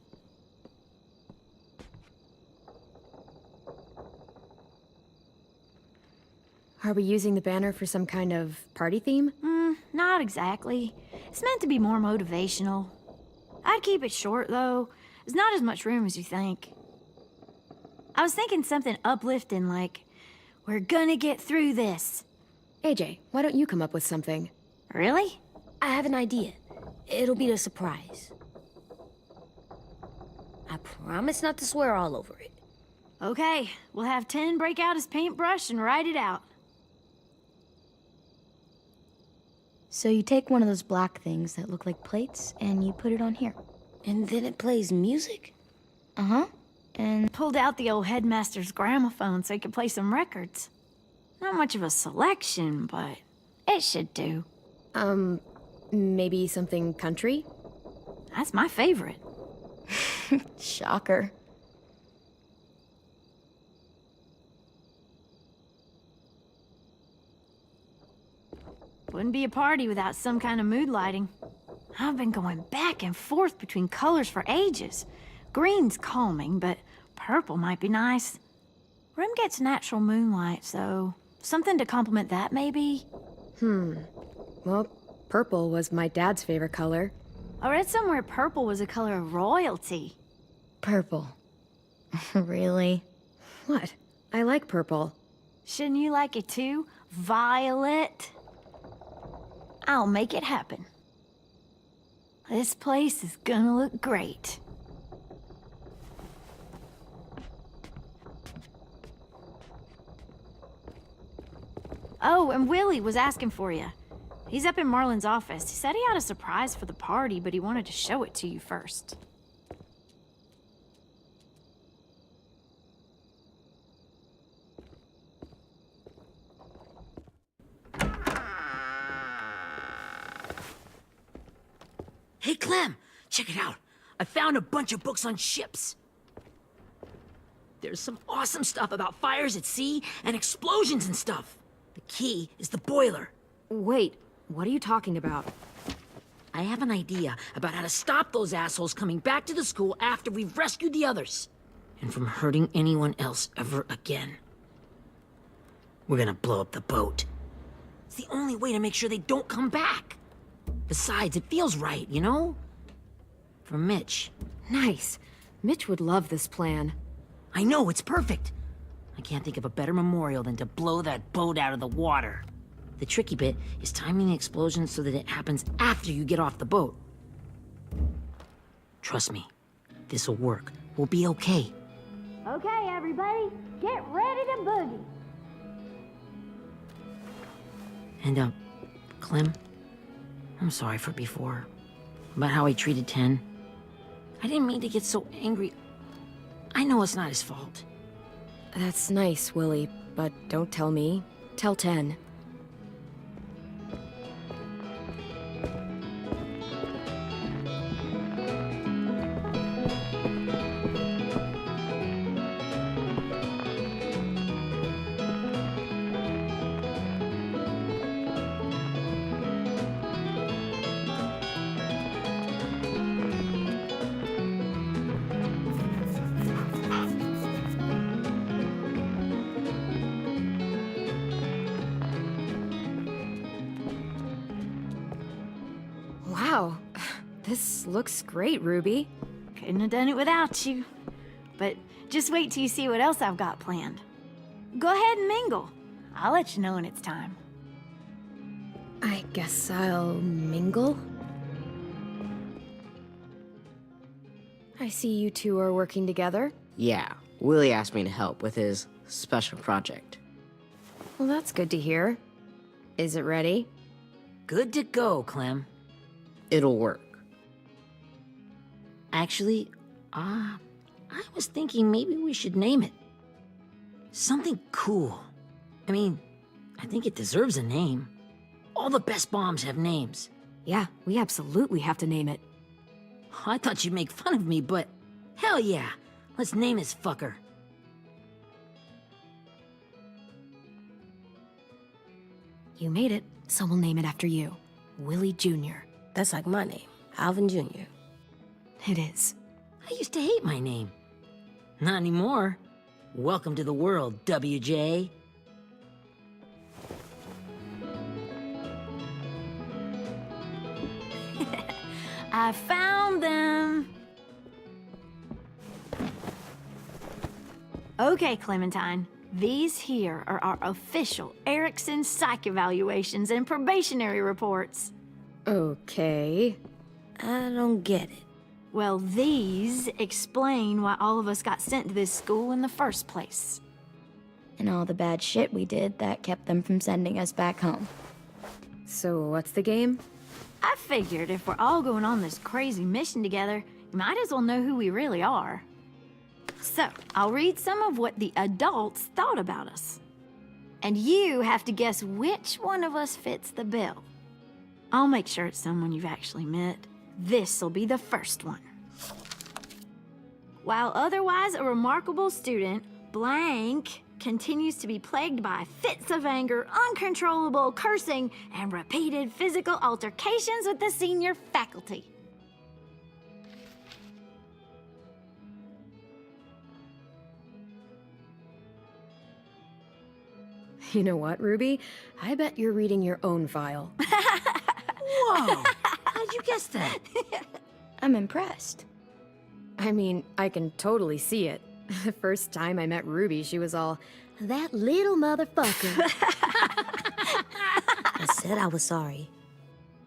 Are we using the banner for some kind of party theme? Not exactly. It's meant to be more motivational. I'd keep it short, though. There's not as much room as you think. I was thinking something uplifting like, "We're gonna get through this." AJ, why don't you come up with something? Really? I have an idea. It'll be a surprise. I promise not to swear all over it. Okay, we'll have 10 break out his paintbrush and write it out. So you take one of those black things that look like plates and you put it on here. And then it plays music? Uh-huh. And Pulled out the old headmaster's gramophone so he could play some records. Not much of a selection, but it should do. Maybe something country? That's my favorite. shocker. Wouldn't be a party without some kind of mood lighting. I've been going back and forth between colors for ages. Green's calming, but purple might be nice. Room gets natural moonlight, so something to complement that, maybe? Well, purple was my dad's favorite color. I read somewhere purple was a color of royalty. Purple. Really? What? I like purple. Shouldn't you like it too? Violet? I'll make it happen. This place is gonna look great. Oh, and Willie was asking for you. He's up in Marlin's office. He said he had a surprise for the party, but he wanted to show it to you first. Hey, Clem, check it out. I found a bunch of books on ships. There's some awesome stuff about fires at sea and explosions and stuff. The key is the boiler. Wait, what are you talking about? I have an idea about how to stop those assholes coming back to the school after we've rescued the others. And from hurting anyone else ever again. We're gonna blow up the boat. It's the only way to make sure they don't come back. Besides, it feels right, you know? For Mitch. Nice. Mitch would love this plan. I know, it's perfect. I can't think of a better memorial than to blow that boat out of the water. The tricky bit is timing the explosion so that it happens after you get off the boat. Trust me, this'll work. We'll be okay. Okay, everybody, get ready to boogie. And, Clem, I'm sorry for before. About how I treated Ten. I didn't mean to get so angry. I know it's not his fault. That's nice, Willie, but don't tell me. Tell 10. Wow, this looks great, Ruby. Couldn't have done it without you. But just wait till you see what else I've got planned. Go ahead and mingle. I'll let you know when it's time. I guess I'll mingle? I see you two are working together. Yeah, Willie asked me to help with his special project. Well, that's good to hear. Is it ready? Good to go, Clem. It'll work. Actually, I was thinking maybe we should name it. Something cool. I mean, I think it deserves a name. All the best bombs have names. Yeah, we absolutely have to name it. I thought you'd make fun of me, but hell yeah. Let's name this fucker. You made it, so we'll name it after you. Willie Jr. That's like my name, Alvin Jr. It is. I used to hate my name. Not anymore. Welcome to the world, WJ. I found them. Okay, Clementine. These here are our official Erickson psych evaluations and probationary reports. Okay. I don't get it. Well, these explain why all of us got sent to this school in the first place. And all the bad shit we did that kept them from sending us back home. So what's the game? I figured if we're all going on this crazy mission together, you might as well know who we really are. So, I'll read some of what the adults thought about us. And you have to guess which one of us fits the bill. I'll make sure it's someone you've actually met. This'll be the first one. While otherwise a remarkable student, blank continues to be plagued by fits of anger, uncontrollable cursing, and repeated physical altercations with the senior faculty. You know what, Ruby? I bet you're reading your own file. Whoa! How'd you guess that? I'm impressed. I mean, I can totally see it. The first time I met Ruby, she was all, "That little motherfucker." I said I was sorry.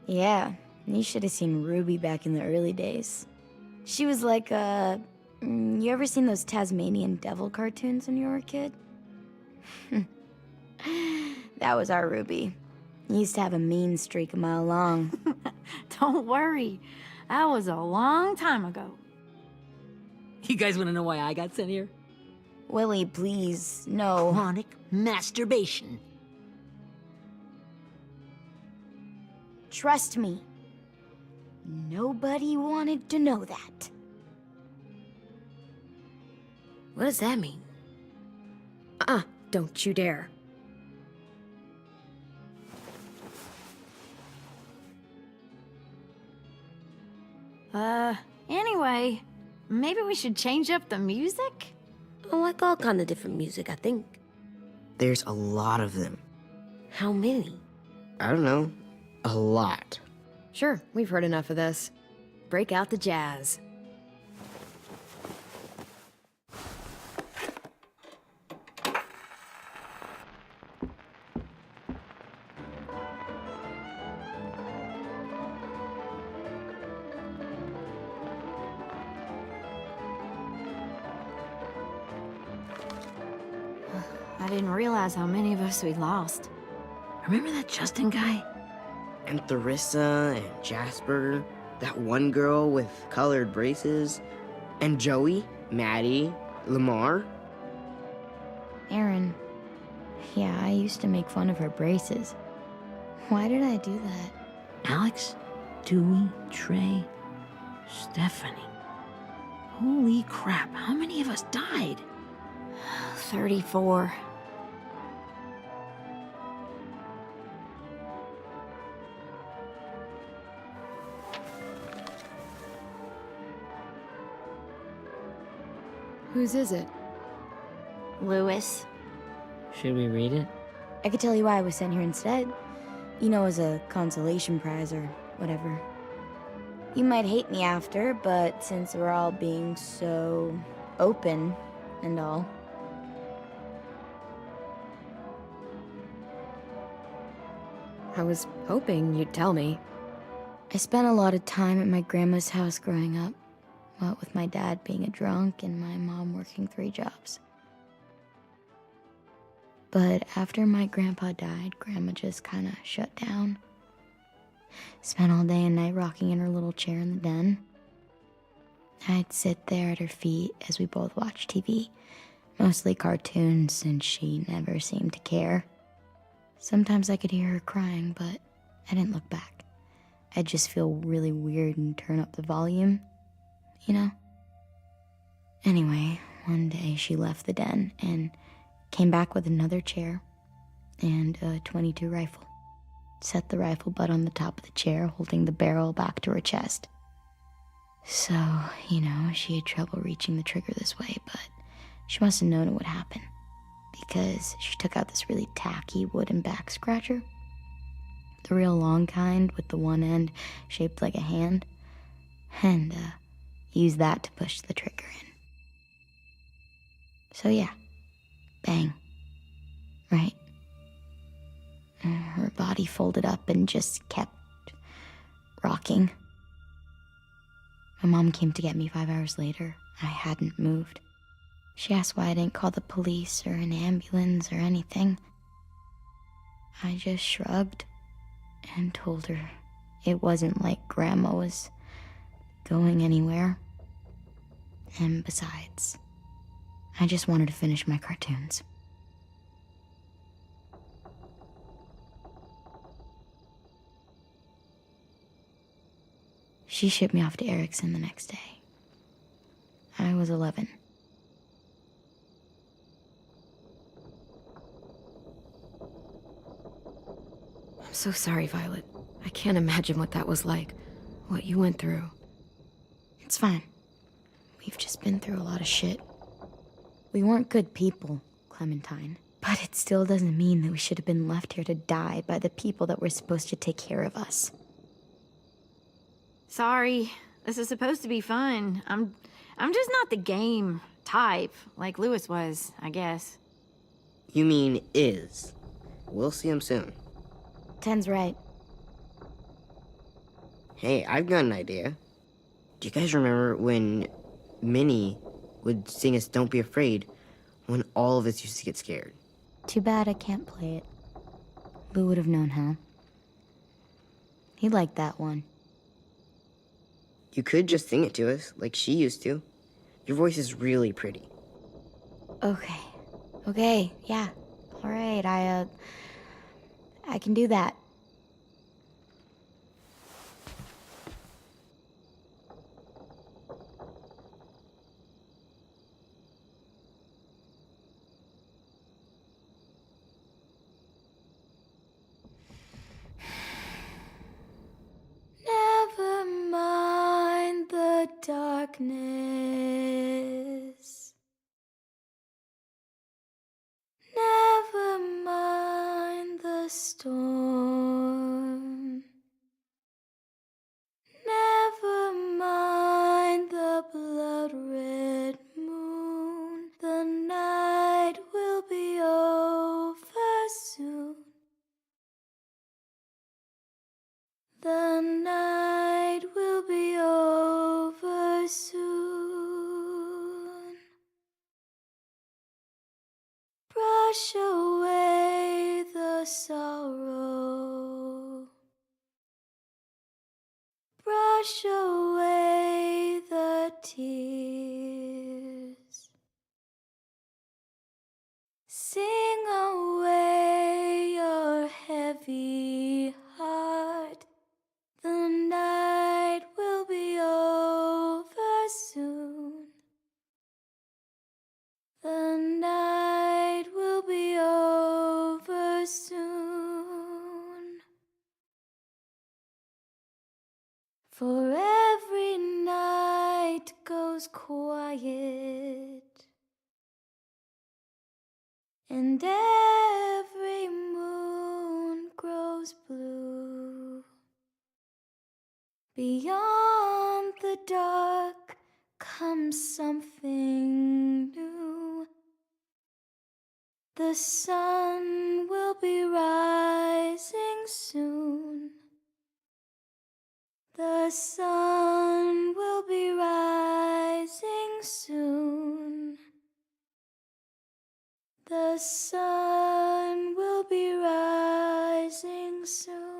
Yeah, you should have seen Ruby back in the early days. She was like, you ever seen those Tasmanian devil cartoons when you were a kid? That was our Ruby. Used to have a mean streak a mile long. Don't worry, that was a long time ago. You guys want to know why I got sent here? Willie, please, no. Chronic masturbation. Trust me. Nobody wanted to know that. What does that mean? Don't you dare. Anyway, maybe we should change up the music? I like all kind of different music, I think. There's a lot of them. How many? I don't know. A lot. Sure, we've heard enough of this. Break out the jazz. I didn't realize how many of us we'd lost. Remember that Justin guy? And Theresa and Jasper, that one girl with colored braces, and Joey, Maddie, Lamar. Aaron. Yeah, I used to make fun of her braces. Why did I do that? Alex, Dewey, Trey, Stephanie. Holy crap, how many of us died? 34. Whose is it? Lewis. Should we read it? I could tell you why I was sent here instead. You know, as a consolation prize or whatever. You might hate me after, but since we're all being so open and all. I was hoping you'd tell me. I spent a lot of time at my grandma's house growing up. What with my dad being a drunk and my mom working 3 jobs. But after my grandpa died, Grandma just kind of shut down. Spent all day and night rocking in her little chair in the den. I'd sit there at her feet as we both watched TV, mostly cartoons, and she never seemed to care. Sometimes I could hear her crying, but I didn't look back. I'd just feel really weird and turn up the volume, you know? Anyway, one day she left the den and came back with another chair and a .22 rifle. Set the rifle butt on the top of the chair, holding the barrel back to her chest. So, you know, she had trouble reaching the trigger this way, but she must have known it would happen, because she took out this really tacky wooden back scratcher. The real long kind with the one end shaped like a hand, and used that to push the trigger in. So yeah, bang, right? Her body folded up and just kept rocking. My mom came to get me 5 hours later. I hadn't moved. She asked why I didn't call the police or an ambulance or anything. I just shrugged and told her it wasn't like Grandma was going anywhere. And besides, I just wanted to finish my cartoons. She shipped me off to Erickson the next day. I was 11. I'm so sorry, Violet. I can't imagine what that was like. What you went through. It's fine. We've just been through a lot of shit. We weren't good people, Clementine. But it still doesn't mean that we should have been left here to die by the people that were supposed to take care of us. Sorry. This is supposed to be fun. I'm just not the game type, like Lewis was, I guess. You mean is. We'll see him soon. Ten's right. Hey, I've got an idea. Do you guys remember when Minnie would sing us Don't Be Afraid when all of us used to get scared? Too bad I can't play it. Lou would have known how. He liked that one. You could just sing it to us, like she used to. Your voice is really pretty. Okay, yeah. All right, I can do that. Never mind the darkness. Never mind the storm. Never mind the blood-red moon. The night will be over soon. The night will be over soon. Brush away the sorrow. Brush away the tears. Sing away your heavy heart. The night will be over soon. The night will be over soon. For every night goes quiet, and every moon grows blue. Beyond the dark comes something new. The sun will be rising soon. The sun will be rising soon. The sun will be rising soon.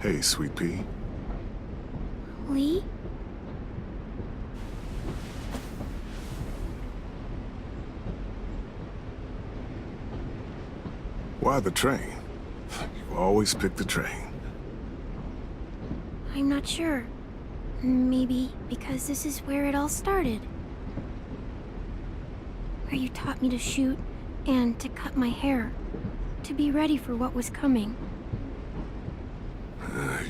Hey, Sweet Pea. Lee? Why the train? You always pick the train. I'm not sure. Maybe because this is where it all started. Where you taught me to shoot and to cut my hair. To be ready for what was coming.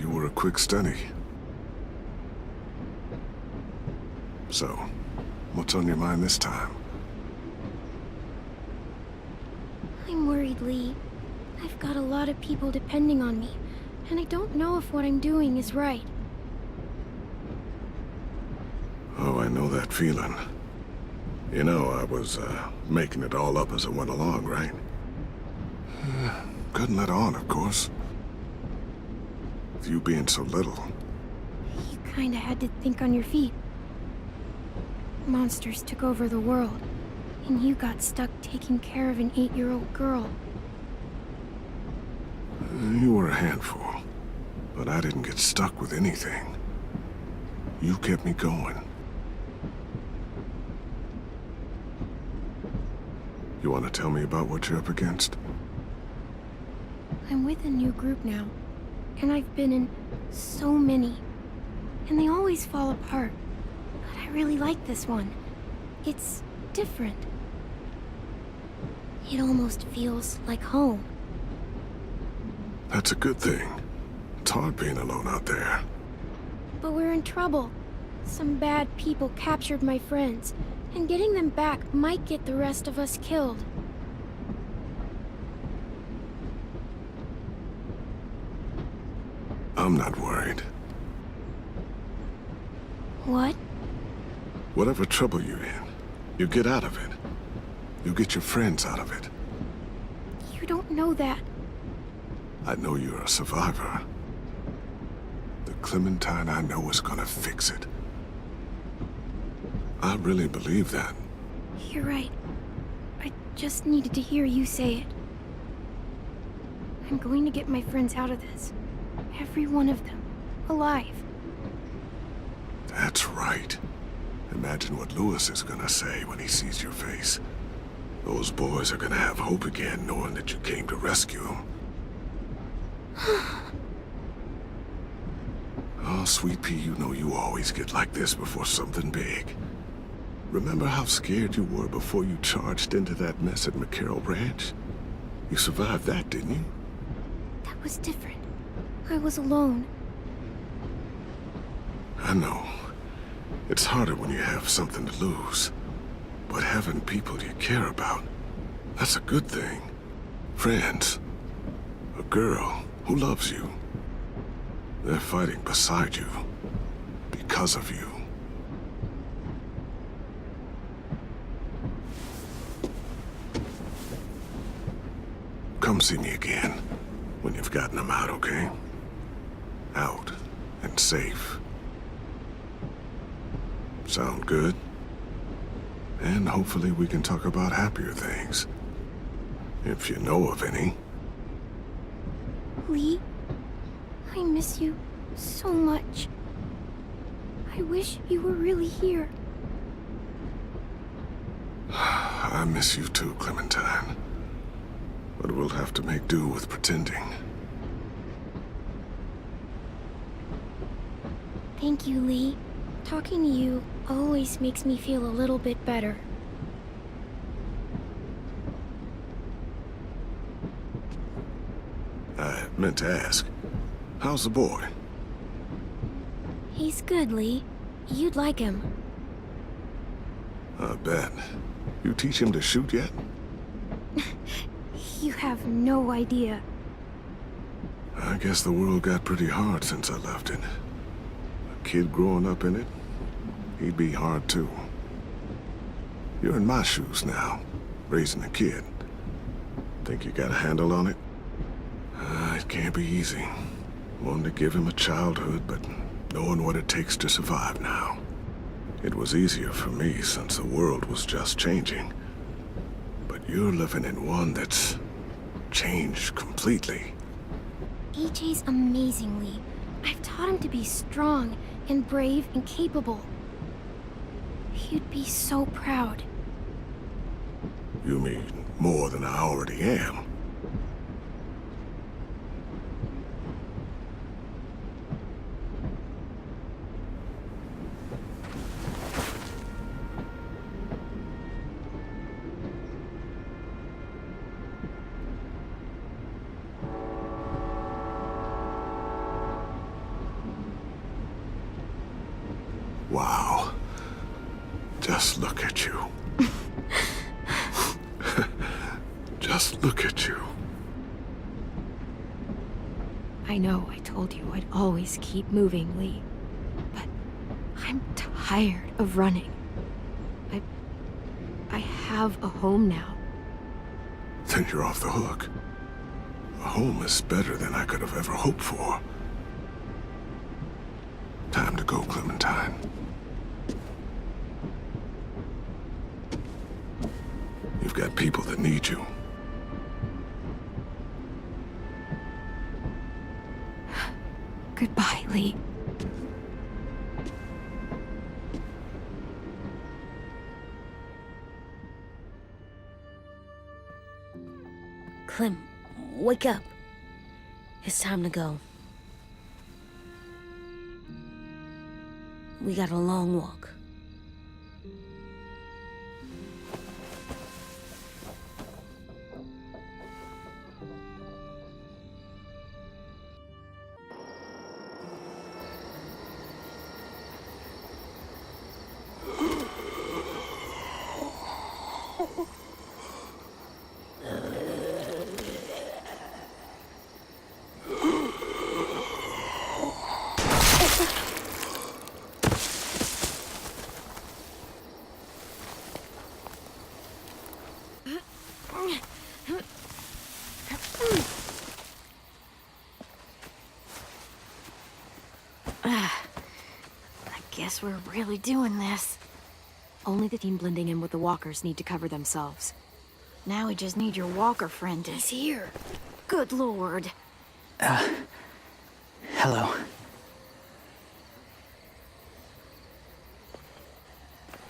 You were a quick study. So, what's on your mind this time? I'm worried, Lee. I've got a lot of people depending on me, and I don't know if what I'm doing is right. Oh, I know that feeling. You know, I was, making it all up as I went along, right? Couldn't let on, of course. With you being so little. You kinda had to think on your feet. Monsters took over the world, and you got stuck taking care of an 8-year-old girl. You were a handful, but I didn't get stuck with anything. You kept me going. You want to tell me about what you're up against? I'm with a new group now, and I've been in so many, and they always fall apart. But I really like this one. It's different. It almost feels like home. That's a good thing. It's hard being alone out there. But we're in trouble. Some bad people captured my friends, and getting them back might get the rest of us killed. I'm not worried. What? Whatever trouble you're in, you get out of it. You get your friends out of it. You don't know that. I know you're a survivor. The Clementine I know is gonna fix it. I really believe that. You're right. I just needed to hear you say it. I'm going to get my friends out of this. Every one of them. Alive. That's right. Imagine what Lewis is gonna say when he sees your face. Those boys are gonna have hope again, knowing that you came to rescue them. Oh, Sweet Pea, you know you always get like this before something big. Remember how scared you were before you charged into that mess at McCarroll Ranch? You survived that, didn't you? That was different. I was alone. I know. It's harder when you have something to lose. But having people you care about, that's a good thing. Friends. A girl who loves you. They're fighting beside you. Because of you. Come see me again when you've gotten them out, okay? Out and safe. Sound good? And hopefully we can talk about happier things. If you know of any. Lee, I miss you so much. I wish you were really here. I miss you too, Clementine. But we'll have to make do with pretending. Thank you, Lee. Talking to you always makes me feel a little bit better. I meant to ask, how's the boy? He's good, Lee. You'd like him. I bet. You teach him to shoot yet? You have no idea. I guess the world got pretty hard since I left it. A kid growing up in it, he'd be hard too. You're in my shoes now, raising a kid. Think you got a handle on it? It can't be easy. Wanting to give him a childhood, but knowing what it takes to survive now. It was easier for me since the world was just changing. But you're living in one that's changed completely. AJ's amazing, Lee. I've taught him to be strong and brave and capable. He'd be so proud. You mean more than I already am? Wow. Just look at you. Just look at you. I know I told you I'd always keep moving, Lee. But I'm tired of running. I have a home now. Then you're off the hook. A home is better than I could have ever hoped for. Time to go, Clementine. You've got people that need you. Goodbye, Lee. Clem, wake up. It's time to go. We got a long walk. Guess we're really doing this. Only the team blending in with the walkers need to cover themselves. Now we just need your walker friend to... He's here. Good lord. Hello.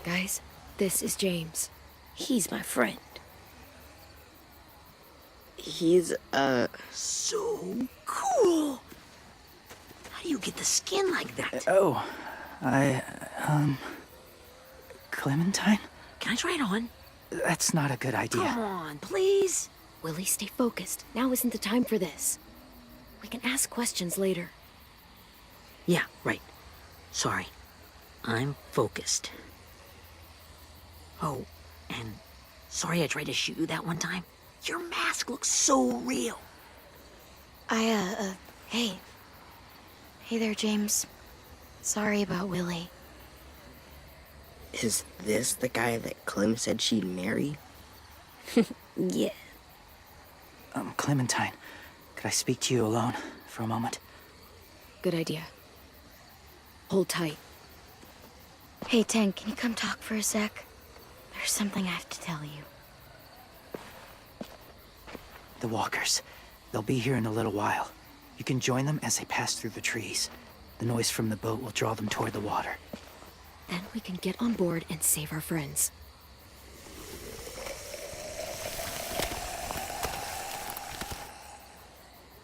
Guys, this is James. He's my friend. He's, So cool! How do you get the skin like that? Oh, Clementine? Can I try it on? That's not a good idea. Come on, please. Willie, stay focused. Now isn't the time for this. We can ask questions later. Yeah, right. Sorry. I'm focused. Oh, and sorry I tried to shoot you that one time. Your mask looks so real. Hey. Hey there, James. Sorry about Willie. is this the guy that Clem said she'd marry? Yeah. Clementine, could I speak to you alone for a moment? Good idea. Hold tight. Hey, Tank, can you come talk for a sec? There's something I have to tell you. The walkers. They'll be here in a little while. You can join them as they pass through the trees. The noise from the boat will draw them toward the water. Then we can get on board and save our friends.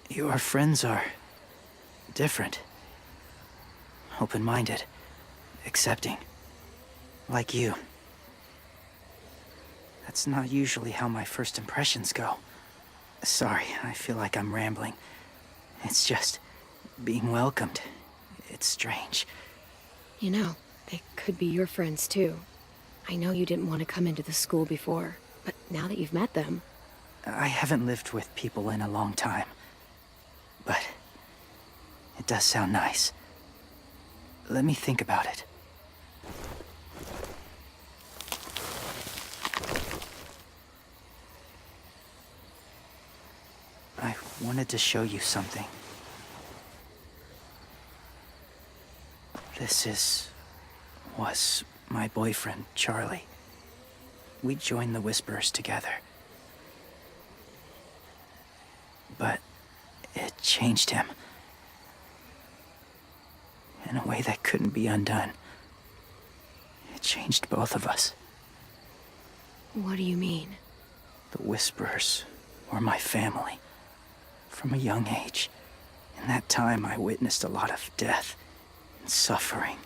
Your friends are... different. Open-minded. Accepting. Like you. That's not usually how my first impressions go. Sorry, I feel like I'm rambling. It's just... being welcomed. It's strange. You know, they could be your friends too. I know you didn't want to come into the school before, but now that you've met them... I haven't lived with people in a long time. But... it does sound nice. Let me think about it. I wanted to show you something. was my boyfriend, Charlie. We joined the Whisperers together. But It changed him. In a way that couldn't be undone. It changed both of us. What do you mean? The Whisperers were my family. From a young age. In that time, I witnessed a lot of death and suffering.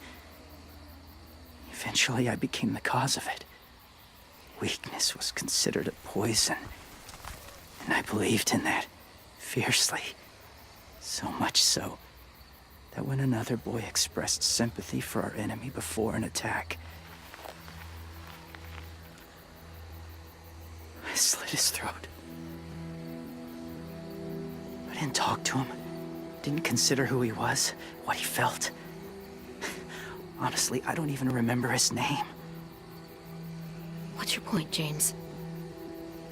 Eventually, I became the cause of it. Weakness was considered a poison. And I believed in that, fiercely. So much so, that when another boy expressed sympathy for our enemy before an attack, I slit his throat. I didn't talk to him. Didn't consider who he was, what he felt. Honestly, I don't even remember his name. What's your point, James?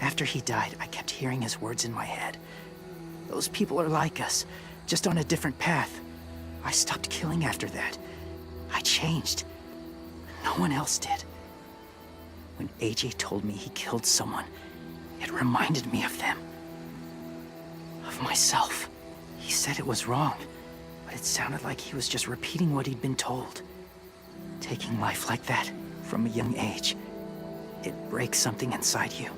After he died, I kept hearing his words in my head. Those people are like us, just on a different path. I stopped killing after that. I changed. No one else did. When AJ told me he killed someone, it reminded me of them. Of myself. He said it was wrong, but it sounded like he was just repeating what he'd been told. Taking life like that, from a young age, it breaks something inside you.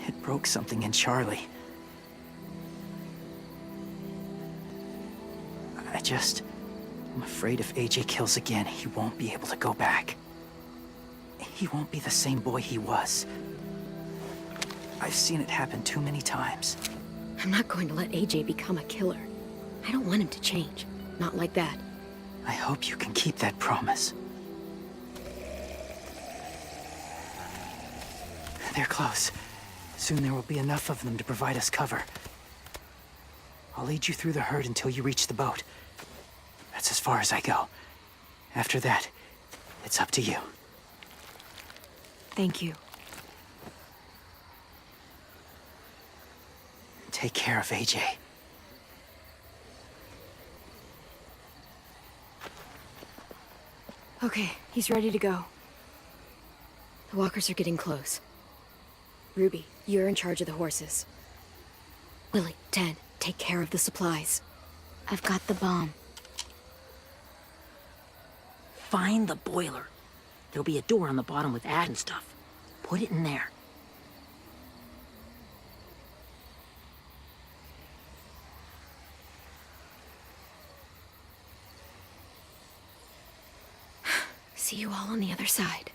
It broke something in Charlie. I'm afraid if AJ kills again, he won't be able to go back. He won't be the same boy he was. I've seen it happen too many times. I'm not going to let AJ become a killer. I don't want him to change. Not like that. I hope you can keep that promise. They're close. Soon there will be enough of them to provide us cover. I'll lead you through the herd until you reach the boat. That's as far as I go. After that, it's up to you. Thank you. Take care of AJ. Okay, he's ready to go. The walkers are getting close. Ruby, you're in charge of the horses. Willie, Ted, take care of the supplies. I've got the bomb. Find the boiler. There'll be a door on the bottom with ash and stuff. Put it in there. See you all on the other side.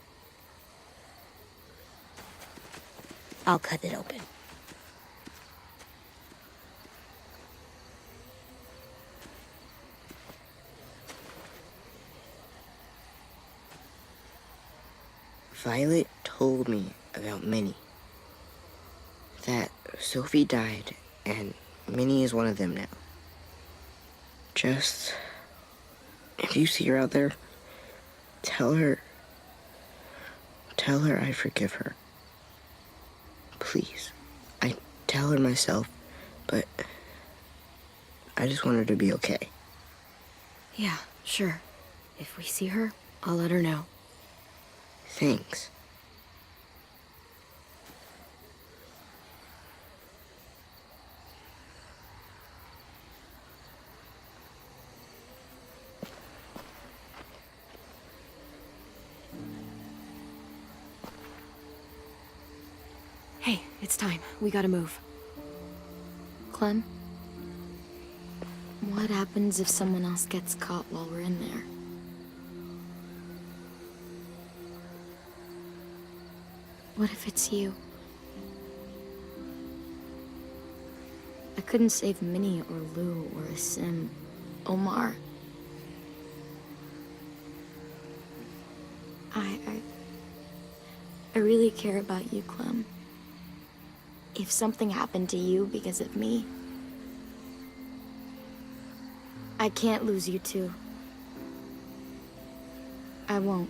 I'll cut it open. Violet told me about Minnie. That Sophie died, and Minnie is one of them now. Just... if you see her out there, tell her I forgive her. Please. I tell her myself, but I just want her to be okay. Yeah, sure. If we see her, I'll let her know. Thanks. Hey, it's time. We gotta move. Clem? What happens if someone else gets caught while we're in there? What if it's you? I couldn't save Minnie or Lou or Sim. Omar. I really care about you, Clem. If something happened to you because of me, I can't lose you too. I won't.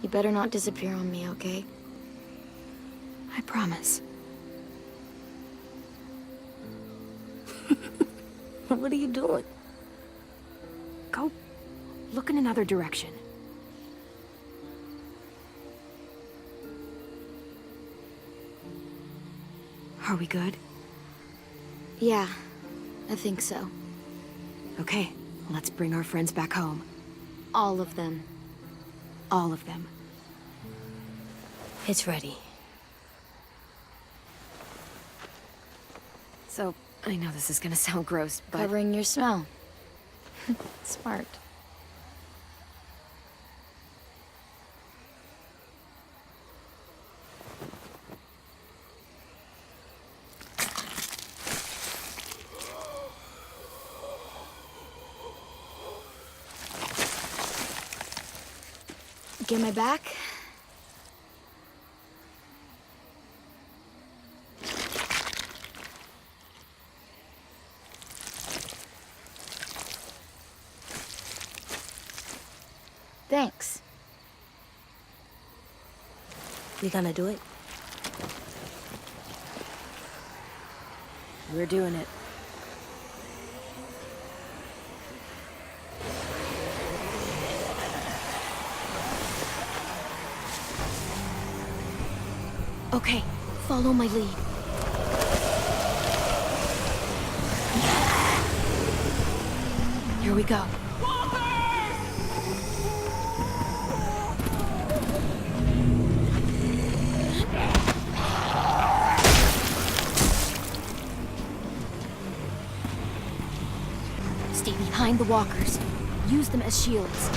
You better not disappear on me, okay? I promise. What are you doing? Go look in another direction. Are we good? Yeah, I think so. Okay, let's bring our friends back home. All of them. All of them. It's ready. So, I know this is gonna sound gross, but... Covering your smell. Smart. Get my back? Thanks. We gonna do it? We're doing it. Okay, follow my lead. Here we go. Stay behind the walkers. Use them as shields.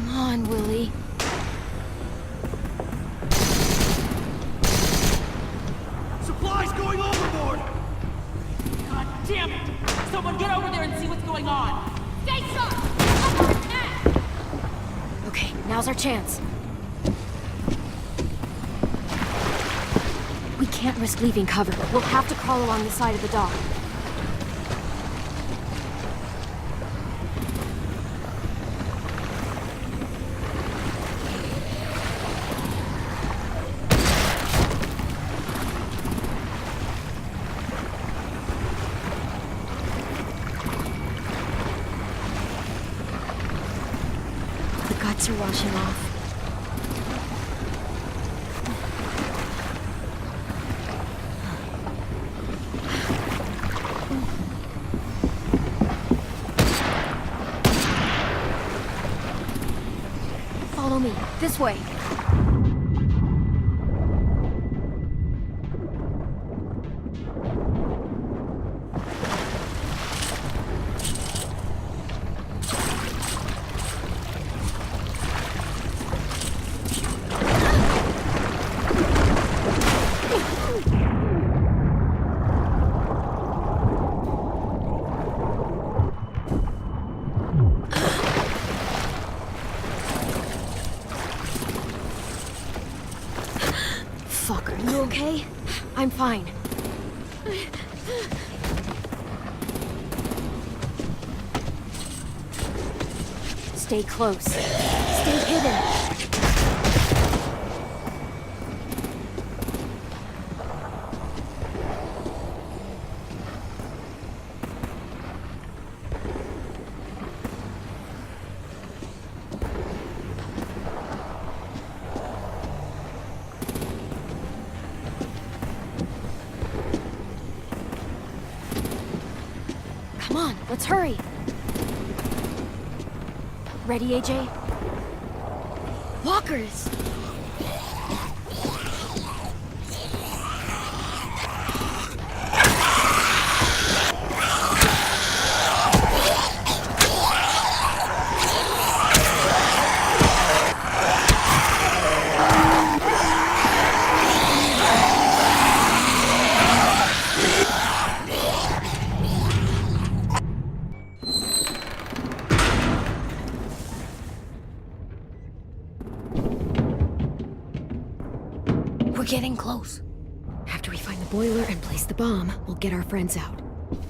Come on, Willie. Supplies going overboard! God damn it! Someone get over there and see what's going on! Stay sharp! Okay, now's our chance. We can't risk leaving cover. We'll have to crawl along the side of the dock. The guts are washing off. Follow me. This way. Fuck, are you okay? I'm fine. Stay close. Stay hidden. Come on, let's hurry. Ready, AJ? Walkers! getting close. After we find the boiler and place the bomb, we'll get our friends out.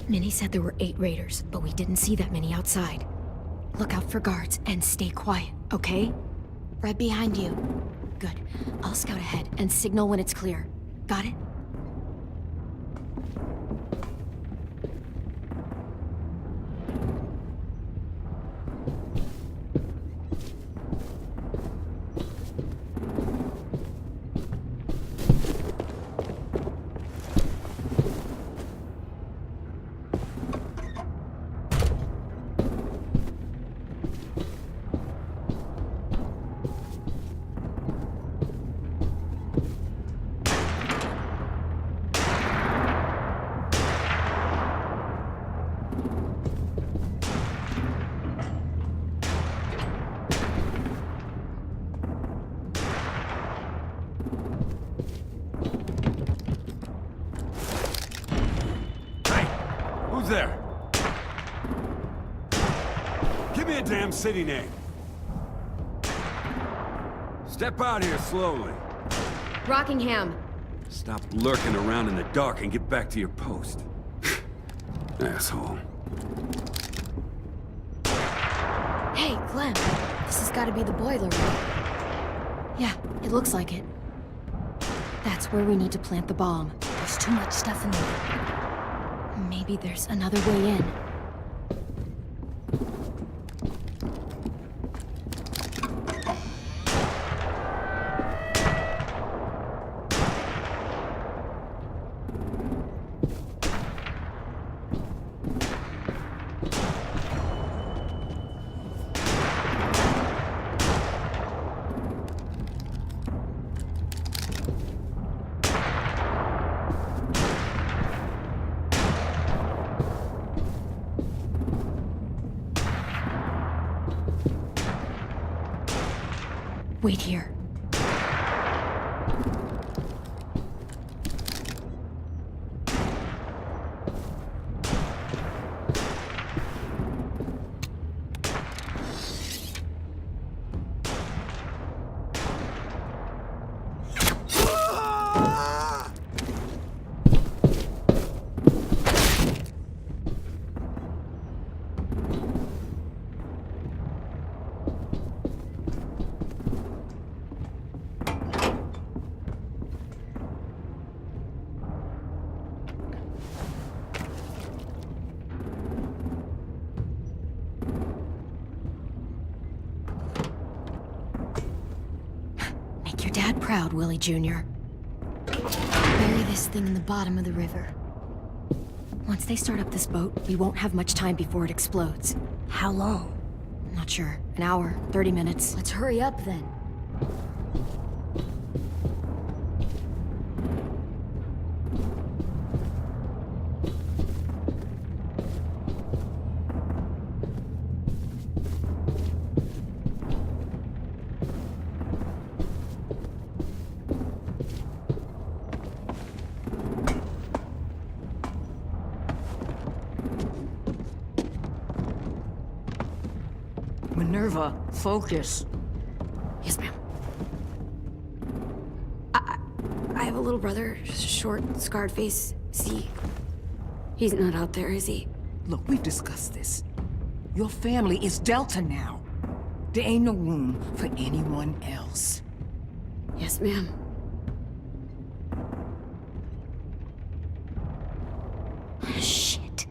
Minnie said there were 8 raiders, but we didn't see that many outside. Look out for guards and stay quiet, okay? Right behind you. Good. I'll scout ahead and signal when it's clear. Got it? Who's there? Give me a damn city name. Step out here slowly. Rockingham. Stop lurking around in the dark and get back to your post. Asshole. Hey, Clem. This has got to be the boiler, right? Yeah, it looks like it. That's where we need to plant the bomb. There's too much stuff in there. Maybe there's another way in. Wait here. Make your dad proud, Willie Jr. Bury this thing in the bottom of the river. Once they start up this boat, we won't have much time before it explodes. How long? Not sure. An hour, 30 minutes. Let's hurry up then. Minerva, focus. Yes, ma'am. I have a little brother, short, scarred face. See? He's not out there, is he? Look, we've discussed this. Your family is Delta now. There ain't no room for anyone else. Yes, ma'am. Shit.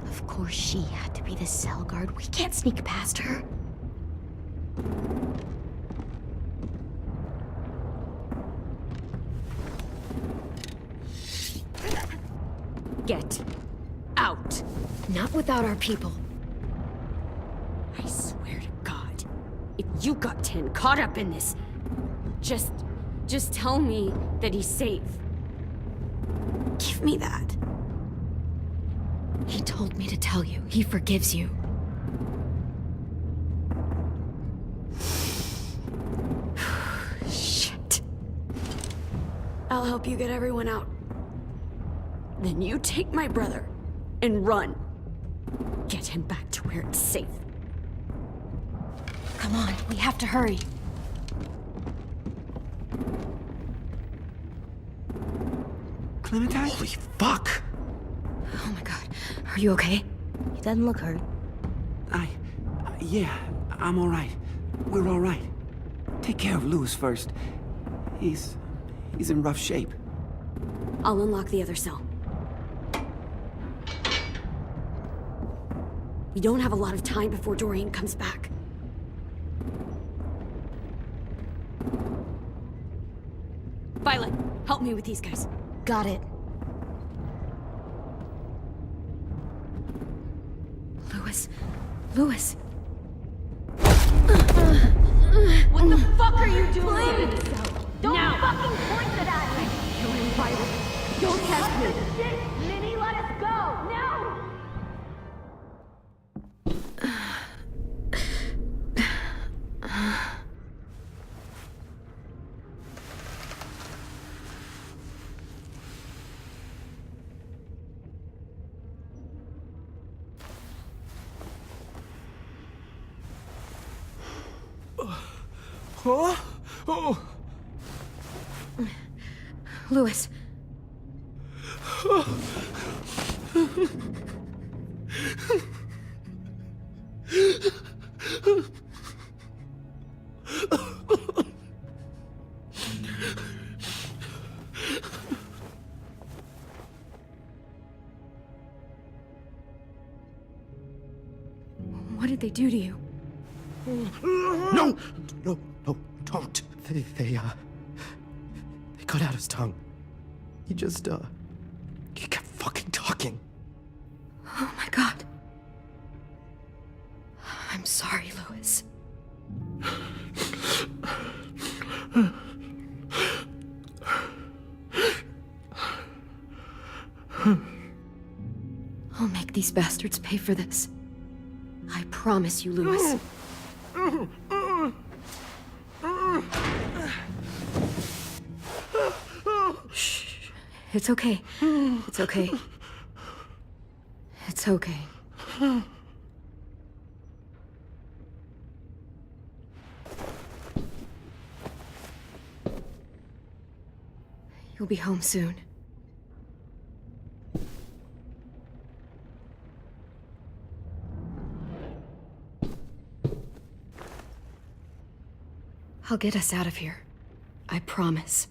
Of course she had to be the cell guard. We can't sneak past her. Get out. Not without our people. I swear to God, if you got 10 caught up in this, just tell me that he's safe. Give me that. He told me to tell you. He forgives you. Shit. I'll help you get everyone out. Then you take my brother and run. Get him back to where it's safe. Come on, we have to hurry. Clementine? Holy fuck! Oh my god. Are you okay? He doesn't look hurt. Yeah, I'm all right. We're all right. Take care of Louis first. He's in rough shape. I'll unlock the other cell. We don't have a lot of time before Dorian comes back. Violet, help me with these guys. Got it. Louis. What the fuck are you doing? Don't fucking point it at me! Kill him, Violet. Don't test me. Shit, Minnie, let us go! No! Huh? Oh. Louis. What did they do to you? No! No, don't. They cut out his tongue. He kept fucking talking. Oh my god. I'm sorry, Louis. I'll make these bastards pay for this. I promise you, Louis. Shh. It's okay. It's okay. It's okay. You'll be home soon. I'll get us out of here. I promise.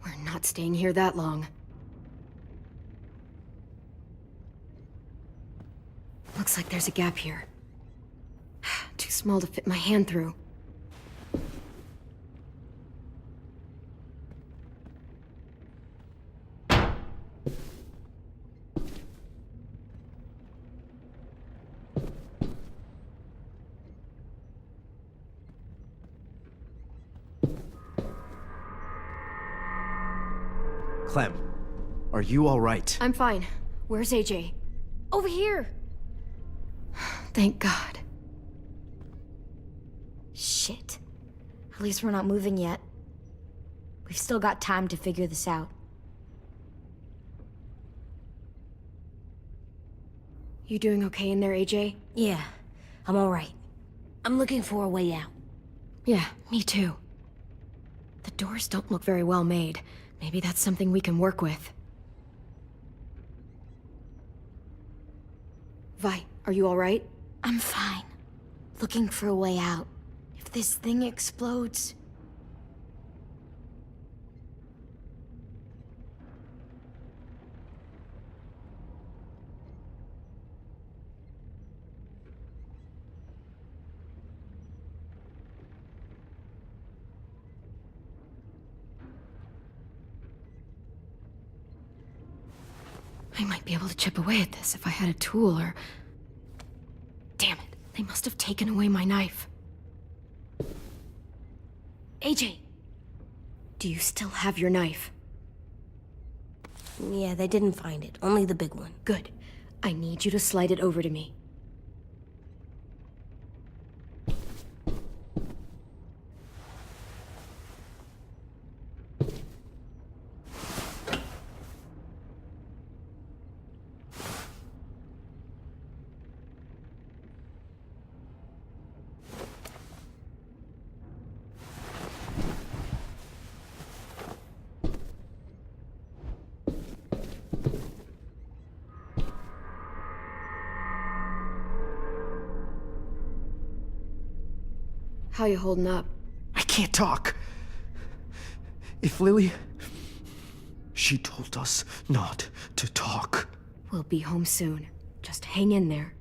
We're not staying here that long. Looks like there's a gap here. Too small to fit my hand through. Clem, are you all right? I'm fine. Where's AJ? Over here! Thank God. Shit. At least we're not moving yet. We've still got time to figure this out. You doing okay in there, AJ? Yeah, I'm all right. I'm looking for a way out. Yeah, me too. The doors don't look very well made. Maybe that's something we can work with. Vi, are you all right? I'm fine. Looking for a way out. If this thing explodes... I might be able to chip away at this if I had a tool or... Damn it, they must have taken away my knife. AJ! Do you still have your knife? Yeah, they didn't find it. Only the big one. Good. I need you to slide it over to me. How you holding up? I can't talk. If Lily... She told us not to talk. We'll be home soon. Just hang in there.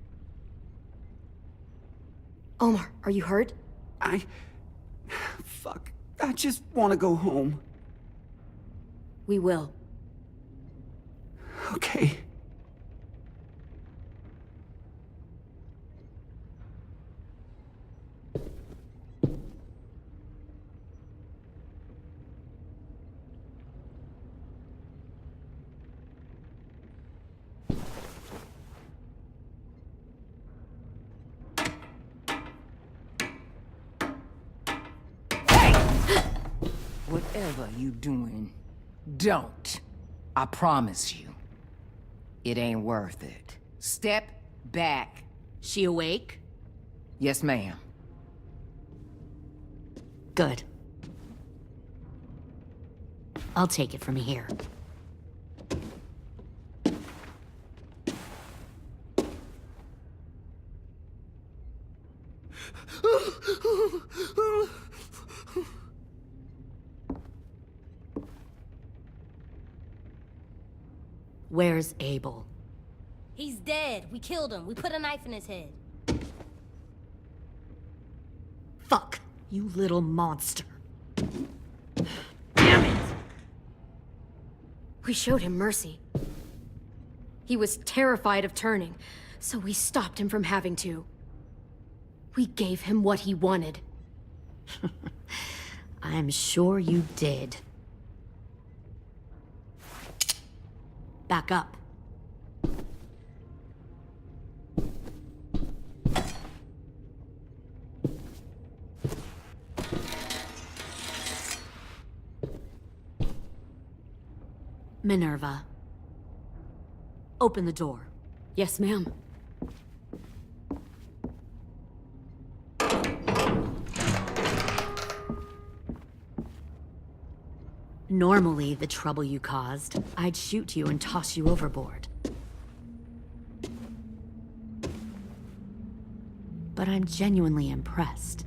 Omar, are you hurt? Fuck. I just want to go home. We will. Okay. Whatever you doing, don't. I promise you. It ain't worth it. Step back. She awake? Yes, ma'am. Good. I'll take it from here. Where's Abel? He's dead. We killed him. We put a knife in his head. Fuck, you little monster. Damn it! We showed him mercy. He was terrified of turning, so we stopped him from having to. We gave him what he wanted. I'm sure you did. Back up. Minerva. Open the door. Yes, ma'am. Normally, the trouble you caused, I'd shoot you and toss you overboard. But I'm genuinely impressed.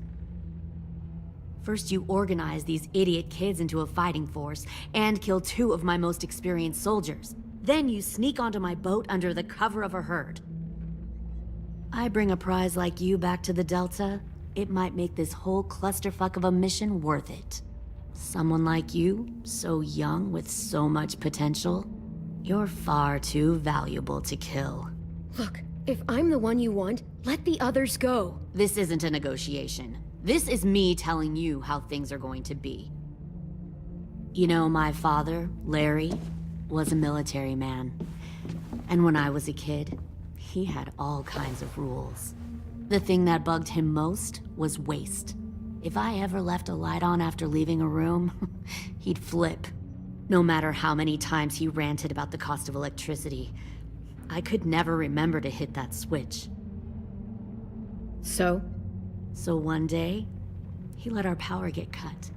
First, you organize these idiot kids into a fighting force and kill 2 of my most experienced soldiers. Then you sneak onto my boat under the cover of a herd. I bring a prize like you back to the Delta, it might make this whole clusterfuck of a mission worth it. Someone like you, so young with so much potential, you're far too valuable to kill. Look, if I'm the one you want, let the others go. This isn't a negotiation. This is me telling you how things are going to be. You know, my father, Larry, was a military man. And when I was a kid, he had all kinds of rules. The thing that bugged him most was waste. If I ever left a light on after leaving a room, he'd flip. No matter how many times he ranted about the cost of electricity, I could never remember to hit that switch. So one day, he let our power get cut.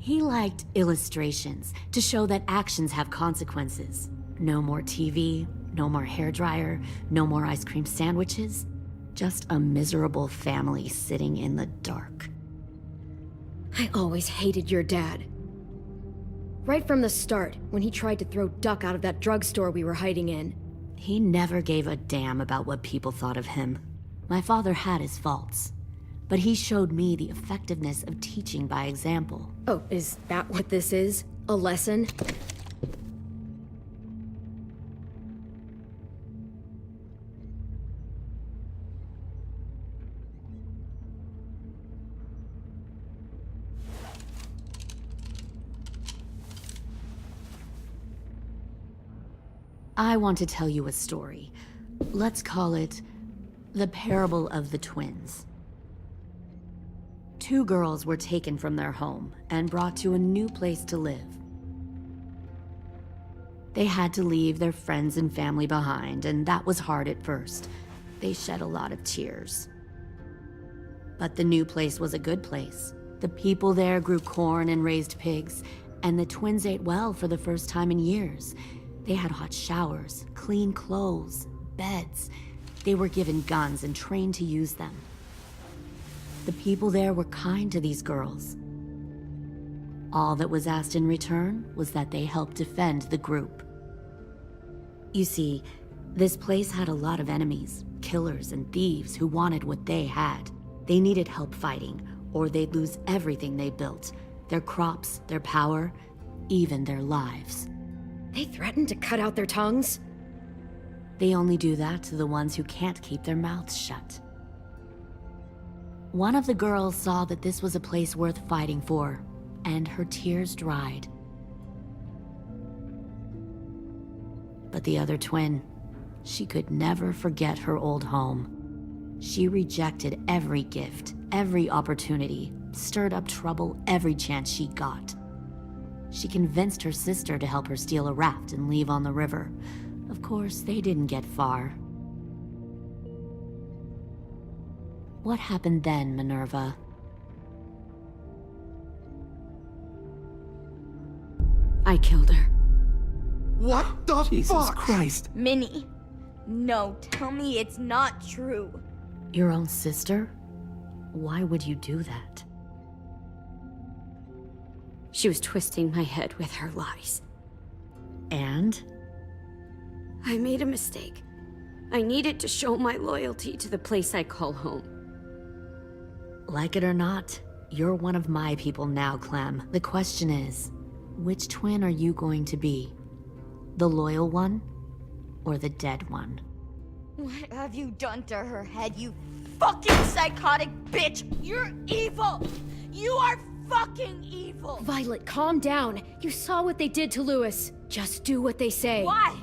He liked illustrations to show that actions have consequences. No more TV, no more hairdryer, no more ice cream sandwiches. Just a miserable family sitting in the dark. I always hated your dad. Right from the start, when he tried to throw Duck out of that drugstore we were hiding in. He never gave a damn about what people thought of him. My father had his faults, but he showed me the effectiveness of teaching by example. Oh, is that what this is? A lesson? I want to tell you a story. Let's call it the Parable of the Twins. 2 girls were taken from their home and brought to a new place to live. They had to leave their friends and family behind, and that was hard at first. They shed a lot of tears. But the new place was a good place. The people there grew corn and raised pigs, and the twins ate well for the first time in years. They had hot showers, clean clothes, beds. They were given guns and trained to use them. The people there were kind to these girls. All that was asked in return was that they help defend the group. You see, this place had a lot of enemies, killers and thieves who wanted what they had. They needed help fighting, or they'd lose everything they built. Their crops, their power, even their lives. They threatened to cut out their tongues? They only do that to the ones who can't keep their mouths shut. One of the girls saw that this was a place worth fighting for, and her tears dried. But the other twin, she could never forget her old home. She rejected every gift, every opportunity, stirred up trouble every chance she got. She convinced her sister to help her steal a raft and leave on the river. Of course, they didn't get far. What happened then, Minerva? I killed her. What the Jesus fuck? Christ. Minnie, no, tell me it's not true. Your own sister? Why would you do that? She was twisting my head with her lies. And? I made a mistake. I needed to show my loyalty to the place I call home. Like it or not, you're one of my people now, Clem. The question is, which twin are you going to be? The loyal one, or the dead one? What have you done to her head, you fucking psychotic bitch? You're evil! You are fucking evil! Violet, calm down. You saw what they did to Louis. Just do what they say. Why?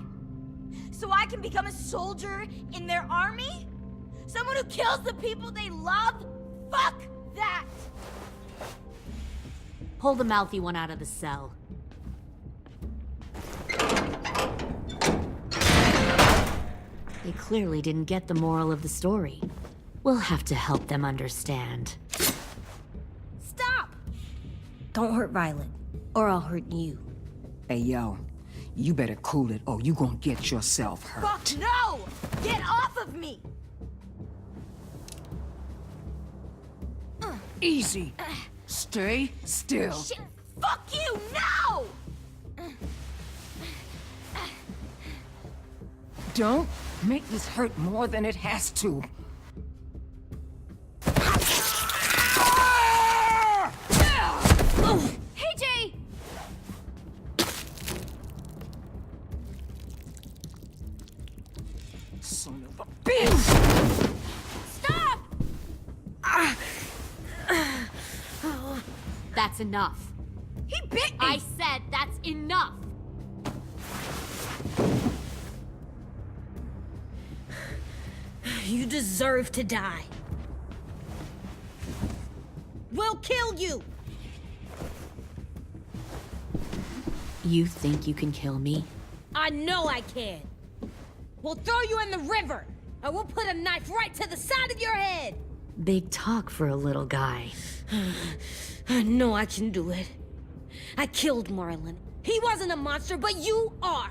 So I can become a soldier in their army? Someone who kills the people they love? Fuck that! Pull the mouthy one out of the cell. They clearly didn't get the moral of the story. We'll have to help them understand. Stop! Don't hurt Violet, or I'll hurt you. Hey, yo. You better cool it, or you gonna get yourself hurt. Fuck no! Get off of me! Easy. Stay still. Shit! Fuck you! No! Don't make this hurt more than it has to. Hey, Jay! Son of a bitch! Stop! That's enough. He bit me! I said that's enough! You deserve to die. We'll kill you! You think you can kill me? I know I can. We'll throw you in the river, and we'll put a knife right to the side of your head. Big talk for a little guy. I know I can do it. I killed Marlon. He wasn't a monster, but you are.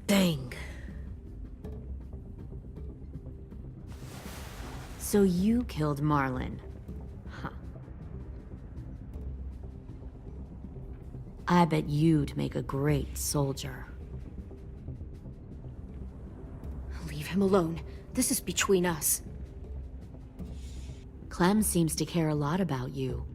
Dang. So you killed Marlon. Huh. I bet you'd make a great soldier. Leave him alone. This is between us. Clem seems to care a lot about you.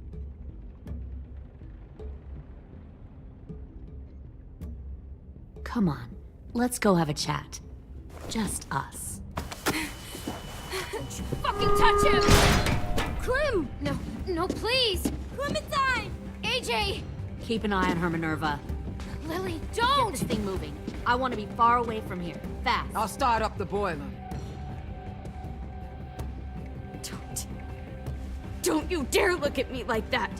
Come on, let's go have a chat. Just us. Don't you fucking touch him! Clem! No, please! Clementine! AJ! Keep an eye on her, Minerva. Lily, Get don't! this thing moving. I want to be far away from here. Fast. I'll start up the boiler. Don't you dare look at me like that!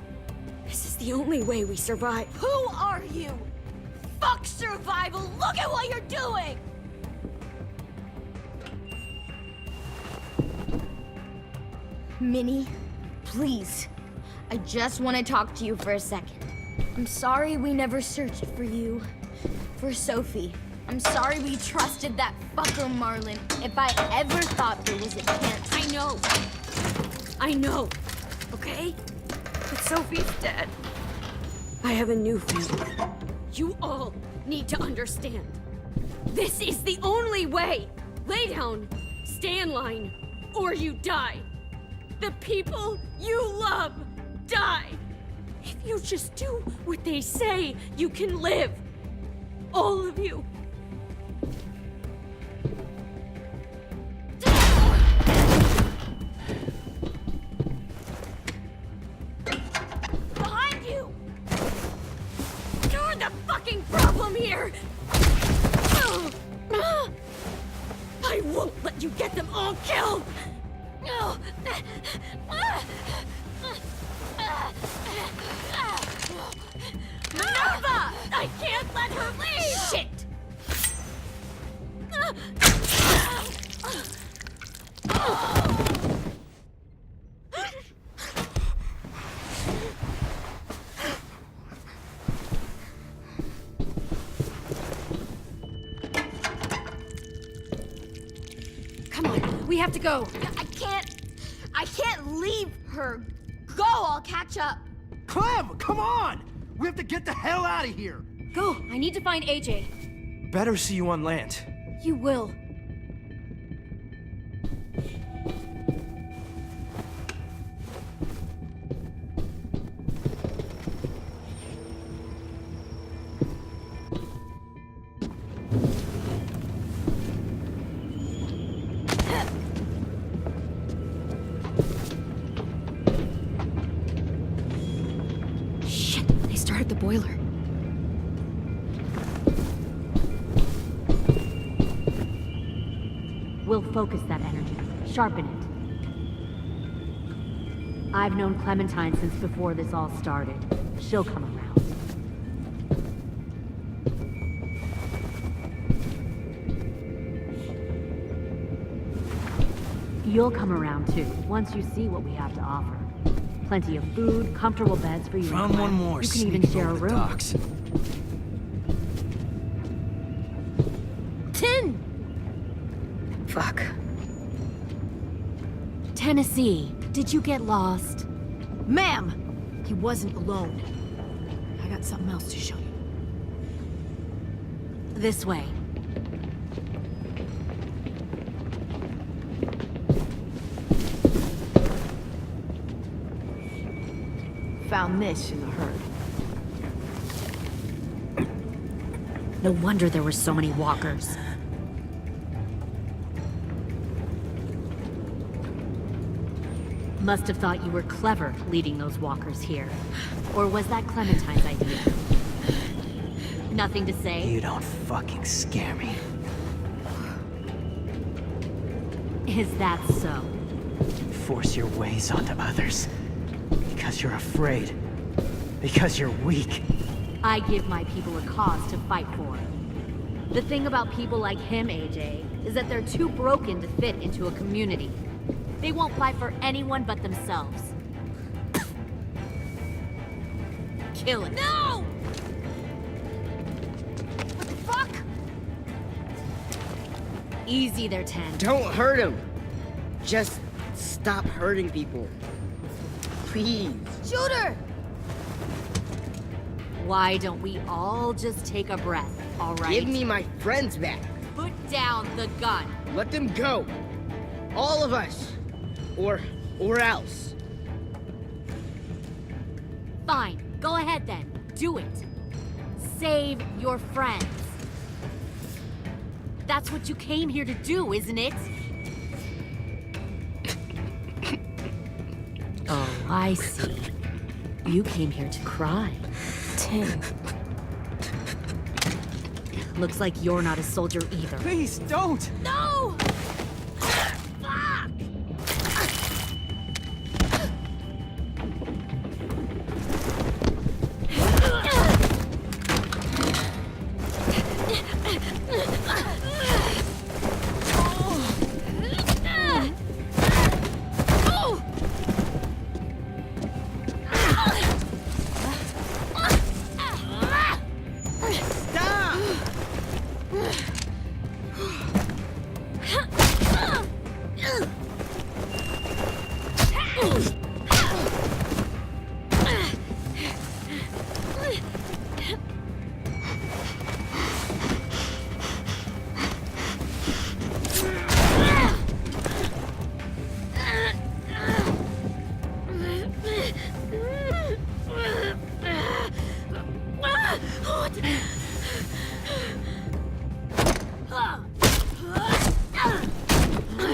This is the only way we survive. Who are you? Fuck survival! Look at what you're doing! Minnie, please. I just want to talk to you for a second. I'm sorry we never searched for you. For Sophie. I'm sorry we trusted that fucker Marlin. If I ever thought there was a chance. I know. Okay? But Sophie's dead. I have a new family. You all need to understand. This is the only way. Lay down, stay in line, or you die. The people you love die. If you just do what they say, you can live. All of you. Behind you! You're the fucking problem here! I won't let you get them all killed! Minerva! I can't let her leave! Shit! Come on, we have to go. I can't leave her. Go, I'll catch up. Clem, come on! We have to get the hell out of here! Go, I need to find AJ. Better see you on land. You will. Shit, they started the boiler. We'll focus that energy, sharpen it. I've known Clementine since before this all started. She'll come around. You'll come around too, once you see what we have to offer. Plenty of food, comfortable beds for you. Found one more. You can even share a room. Docks. 10! Fuck. Tennessee, did you get lost? Ma'am! He wasn't alone. I got something else to show you. This way. Found this in the herd. No wonder there were so many walkers. Must have thought you were clever leading those walkers here. Or was that Clementine's idea? Nothing to say? You don't fucking scare me. Is that so? Force your ways onto others. Because you're afraid. Because you're weak. I give my people a cause to fight for. The thing about people like him, AJ, is that they're too broken to fit into a community. They won't fight for anyone but themselves. Kill it. No! What the fuck? Easy there, 10. Don't hurt him. Just stop hurting people. Please. Shoot her! Why don't we all just take a breath, all right? Give me my friends back. Put down the gun. Let them go. All of us. Or else. Fine, go ahead then. Do it. Save your friends. That's what you came here to do, isn't it? Oh, I see. You came here to cry. Tim. Looks like you're not a soldier either. Please, don't! No! Stop!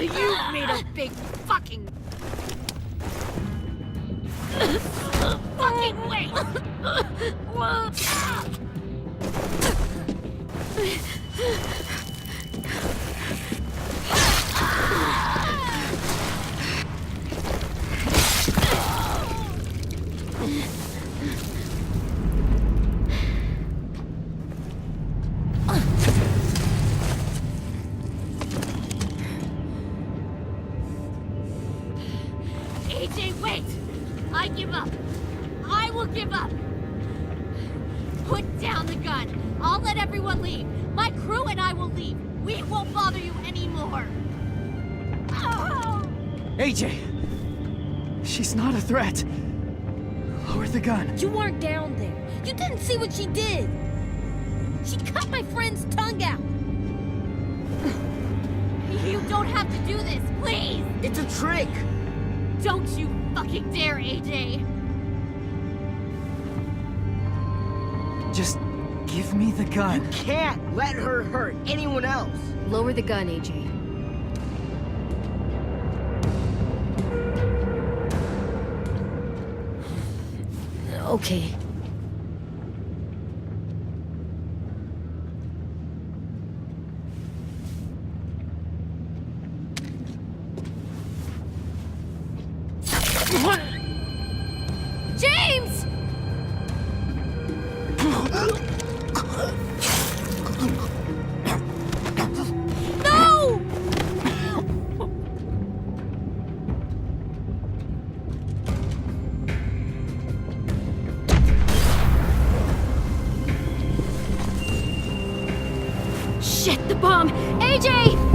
You made a big fucking wait! AJ, wait! I give up. I will give up. Put down the gun. I'll let everyone leave. My crew and I will leave. We won't bother you anymore. Oh! AJ! She's not a threat. Lower the gun. You weren't down there. You didn't see what she did. She cut my friend's tongue out. You don't have to do this, please! It's a trick! Don't you fucking dare, AJ! Just give me the gun. You can't let her hurt anyone else. Lower the gun, AJ. Okay. James! No! Shit, the bomb! AJ!